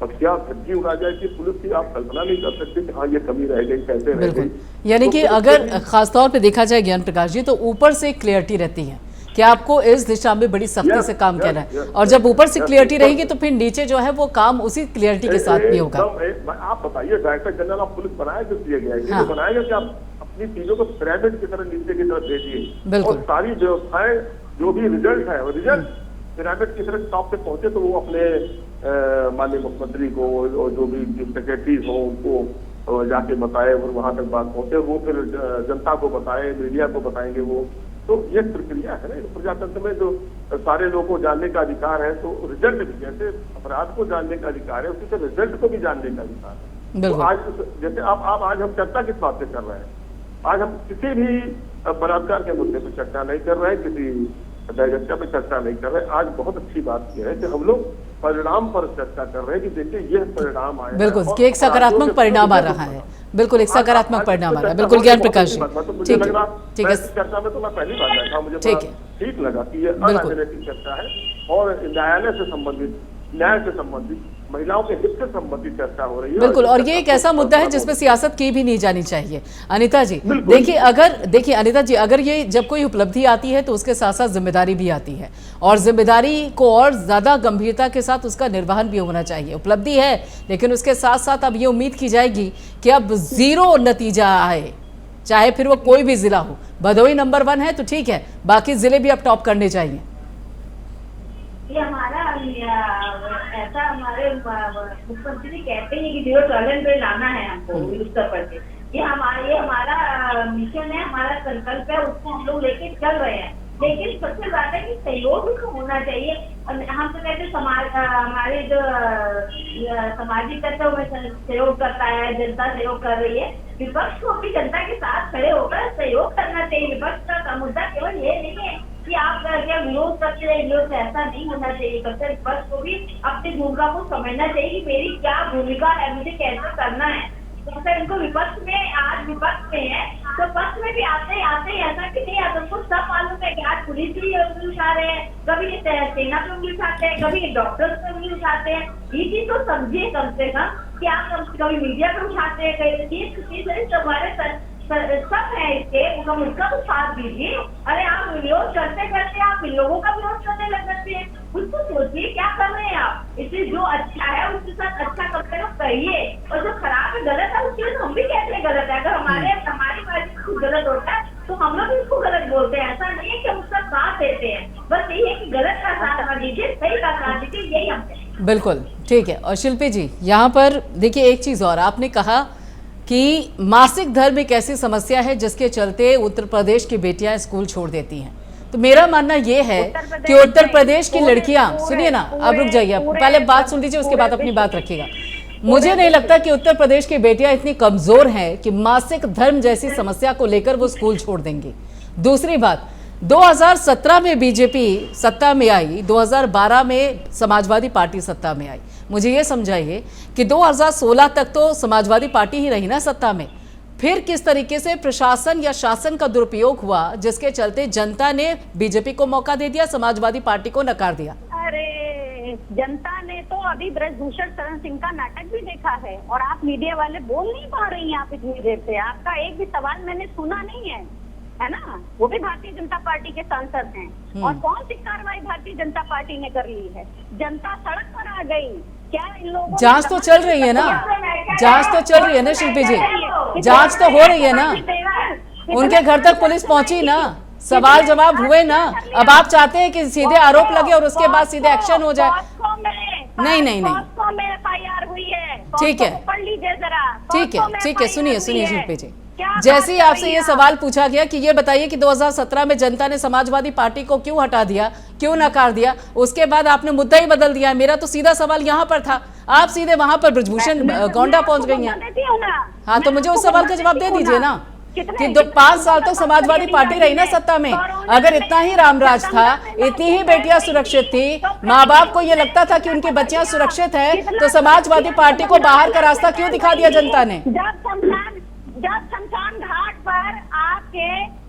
बख्शिया धज्जी उड़ा जाए कि पुलिस की आप कल्पना नहीं कर सकते कि हाँ ये कमी रह गई, कैसे रह गई। यानी कि अगर खासतौर पे देखा जाए ज्ञान प्रकाश जी तो ऊपर से क्लियरिटी रहती है कि आपको इस दिशा में बड़ी सख्ती से काम करना है, और जब ऊपर से क्लियरिटी रहेगी तो फिर नीचे जो है वो काम उसी क्लियरिटी के साथ भी होगा। आप बताइए, डायरेक्टर जनरल ऑफ पुलिस बनाया किस लिए गया है? ये बनाएगा कि आप अपनी चीजों को पिरामिड की तरह नीचे की तरफ भेजिए और सारी व्यवस्थाएं जो भी रिजल्ट है वो रिजल्ट पिरामिड की तरह टॉप पे पहुंचे तो वो अपने माननीय मुख्यमंत्री को और जो भी सेक्रेटरीज हो उनको जाके बताए और वहां तक बात पहुंचे, वो फिर जनता को बताए, मीडिया को बताएंगे वो। तो ये प्रक्रिया है ना प्रजातंत्र में, जो सारे लोगों को जानने का अधिकार है तो रिजल्ट भी, जैसे अपराध को जानने का अधिकार है उसी तरह रिजल्ट को भी जानने का अधिकार है। तो आज जैसे आप आज हम चर्चा किस बात से कर रहे हैं? आज हम किसी भी बलात्कार के मुद्दे पर चर्चा नहीं कर रहे हैं, किसी दहशत पे चर्चा नहीं कर रहे। आज बहुत अच्छी बात यह है कि हम लोग परिणाम पर चर्चा कर रहे हैं कि देखिए यह परिणाम आया, बिल्कुल कि एक सकारात्मक परिणाम आ रहा है, बिल्कुल एक सकारात्मक परिणाम आ रहा है। बिल्कुल ज्ञान प्रकाश जी, ठीक है, चर्चा में तो मैं पहली बार बैठा, मुझे ठीक लगा कि ये अराजनीतिक चर्चा है और न्यायालय से संबंधित, न्याय से संबंधित, महिलाओं के हित से संबंधित चर्चा हो रही है। बिल्कुल, और ये एक ऐसा मुद्दा है जिसमें सियासत की भी नहीं जानी चाहिए। अनिता जी देखिए अनिता जी, अगर ये जब कोई उपलब्धि आती है तो उसके साथ साथ जिम्मेदारी भी आती है और जिम्मेदारी को और ज्यादा गंभीरता के साथ उसका निर्वहन भी होना चाहिए। उपलब्धि है लेकिन उसके साथ साथ अब ये उम्मीद की जाएगी कि अब 0 नतीजा आए, चाहे फिर वो कोई भी जिला हो। भदोही नंबर 1 है तो ठीक है, बाकी जिले भी अब टॉप करने चाहिए। ये हमारा ऐसा हमारे मुख्यमंत्री कहते हैं कि 0 टॉलरेंस पे लाना है हमको उत्तर प्रदेश। ये हमारा मिशन है, हमारा संकल्प है, उसको हम लोग लेके चल रहे हैं। लेकिन सबसे ज्यादा कि सहयोग भी तो होना चाहिए। हम तो कहते हमारे जो सामाजिक तत्व में सहयोग करता है, जनता सहयोग कर रही है, विपक्ष को भी जनता के साथ खड़े होकर सहयोग करना चाहिए। विपक्ष का मुद्दा केवल ये नहीं है कि आप क्या विरोध करते रहे, विरोध ऐसा नहीं होना चाहिए। कब तक विपक्ष को भी अपनी भूमिका को समझना चाहिए कि मेरी क्या भूमिका है, मुझे कैसे करना है। तो अगर इनको विपक्ष में, आज विपक्ष में है तो पक्ष में भी आते ही ऐसा कि नहीं आता, उनको सब मालूम है कि आज पुलिस भी उंगली उठा रहे हैं, कभी सेना पे उंगली उठाते हैं, कभी डॉक्टर्स पे उंगली उठाते हैं। ये चीज तो समझिए कम से कम कि आप कभी मीडिया पे उठाते हैं, कहीं चीज हमारे सब है इसके, उनका तो साथ दीजिए। अरे आप विरोध करते करते आप इन लोगों का विरोध करने लग जाते हैं। उसको सोचिए क्या कर रहे हैं आप। इसलिए जो अच्छा है उसके साथ अच्छा करते हो कहिए, और जो खराब है गलत है उसके हम भी कहते हैं गलत है। अगर हमारी बात कुछ गलत होता है तो हम लोग इसको गलत बोलते हैं। ऐसा नहीं है कि हम उसका साथ देते हैं, बस यही है कि गलत का साथ ना दीजिए, सही का साथ दीजिए, यही हम कहते हैं। बिल्कुल ठीक है। और शिल्पी जी, यहाँ पर देखिए एक चीज और, आपने कहा कि मासिक धर्म एक ऐसी समस्या है जिसके चलते उत्तर प्रदेश की बेटियां स्कूल छोड़ देती हैं। तो मेरा मानना यह है कि उत्तर प्रदेश की लड़कियां, सुनिए ना, आप रुक जाइए, पहले बात सुन लीजिए उसके बाद अपनी बात रखिएगा। मुझे नहीं लगता कि उत्तर प्रदेश की बेटियां इतनी कमजोर हैं कि मासिक धर्म जैसी समस्या को लेकर वो स्कूल छोड़ देंगी। दूसरी बात, 2017 में बीजेपी सत्ता में आई, 2012 में समाजवादी पार्टी सत्ता में आई। मुझे ये समझाइए कि 2016 तक तो समाजवादी पार्टी ही रही ना सत्ता में, फिर किस तरीके से प्रशासन या शासन का दुरुपयोग हुआ जिसके चलते जनता ने बीजेपी को मौका दे दिया, समाजवादी पार्टी को नकार दिया? अरे जनता ने तो अभी ब्रजभूषण शरण सिंह का नाटक भी देखा है, और आप मीडिया वाले बोल नहीं पा रही हैं। आप इतनी देर से आपका एक भी सवाल मैंने सुना नहीं है ना? वो भी भारतीय जनता पार्टी के सांसद हैं, और कौन सी कार्रवाई भारतीय जनता पार्टी ने कर ली है? जनता सड़क पर आ गई। क्या इन लोगों जांच तो चल रही है ना, जांच तो चल रही है ना शिल्पी जी, जांच तो हो रही है ना, उनके घर तक पुलिस पहुंची ना, सवाल जवाब हुए ना। अब आप चाहते हैं कि सीधे आरोप लगे और उसके बाद सीधे एक्शन हो जाए? नहीं नहीं नहीं, ठीक है पढ़ लीजिए जरा। ठीक है, सुनिए शिल्पी जी, जैसे ही आपसे ये सवाल पूछा गया कि ये बताइए कि 2017 में जनता ने समाजवादी पार्टी को क्यों हटा दिया, क्यों नकार दिया, उसके बाद आपने मुद्दा ही बदल दिया। मेरा तो सीधा सवाल यहाँ पर था, आप सीधे वहां पर ब्रजभूषण गोंडा पहुंच गई हैं। हाँ, तो मुझे उस सवाल का जवाब दे दीजिए ना कि 5 साल तक समाजवादी पार्टी रही ना सत्ता में। अगर इतना ही रामराज था, इतनी ही बेटियां सुरक्षित थी, माँ बाप को ये लगता था कि उनकी बच्चियां सुरक्षित है, तो समाजवादी पार्टी को बाहर का रास्ता क्यों दिखा दिया जनता ने? जब शमशान घाट पर आपके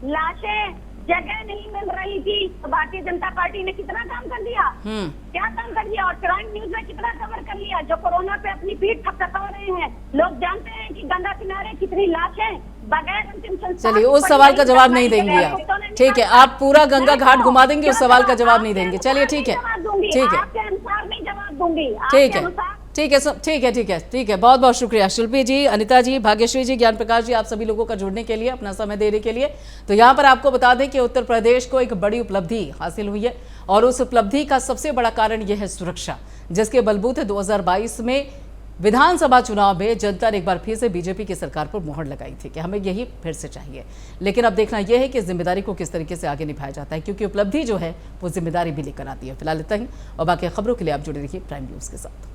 लाशें जगह नहीं मिल रही थी तो भारतीय जनता पार्टी ने कितना काम कर दिया, क्या काम कर दिया, और क्राइम न्यूज में कितना कवर कर लिया। जो कोरोना पे अपनी पीठ थपथपा रहे हैं, लोग जानते हैं कि गंगा किनारे कितनी लाशें बगैर अंतिम संस्कार। चलिए, उस सवाल का जवाब नहीं देंगे आप, ठीक है, आप पूरा गंगा घाट घुमा देंगे, उस सवाल का जवाब नहीं देंगे। चलिए ठीक है, ठीक है, आपके अनुसार नहीं जवाब दूंगी, ठीक है, ठीक है, बहुत बहुत शुक्रिया शिल्पी जी, अनिता जी, भाग्यश्री जी, ज्ञान प्रकाश जी, आप सभी लोगों का जुड़ने के लिए, अपना समय देने के लिए। तो यहाँ पर आपको बता दें कि उत्तर प्रदेश को एक बड़ी उपलब्धि हासिल हुई है, और उस उपलब्धि का सबसे बड़ा कारण यह है सुरक्षा, जिसके बलबूते 2022 में विधानसभा चुनाव में जनता ने एक बार फिर से बीजेपी की सरकार पर मुहर लगाई थी कि हमें यही फिर से चाहिए। लेकिन अब देखना यह है कि जिम्मेदारी को किस तरीके से आगे निभाया जाता है, क्योंकि उपलब्धि जो है वो जिम्मेदारी भी लेकर आती है। फिलहाल इतना ही, और बाकी खबरों के लिए आप जुड़े रहिए प्राइम न्यूज के साथ।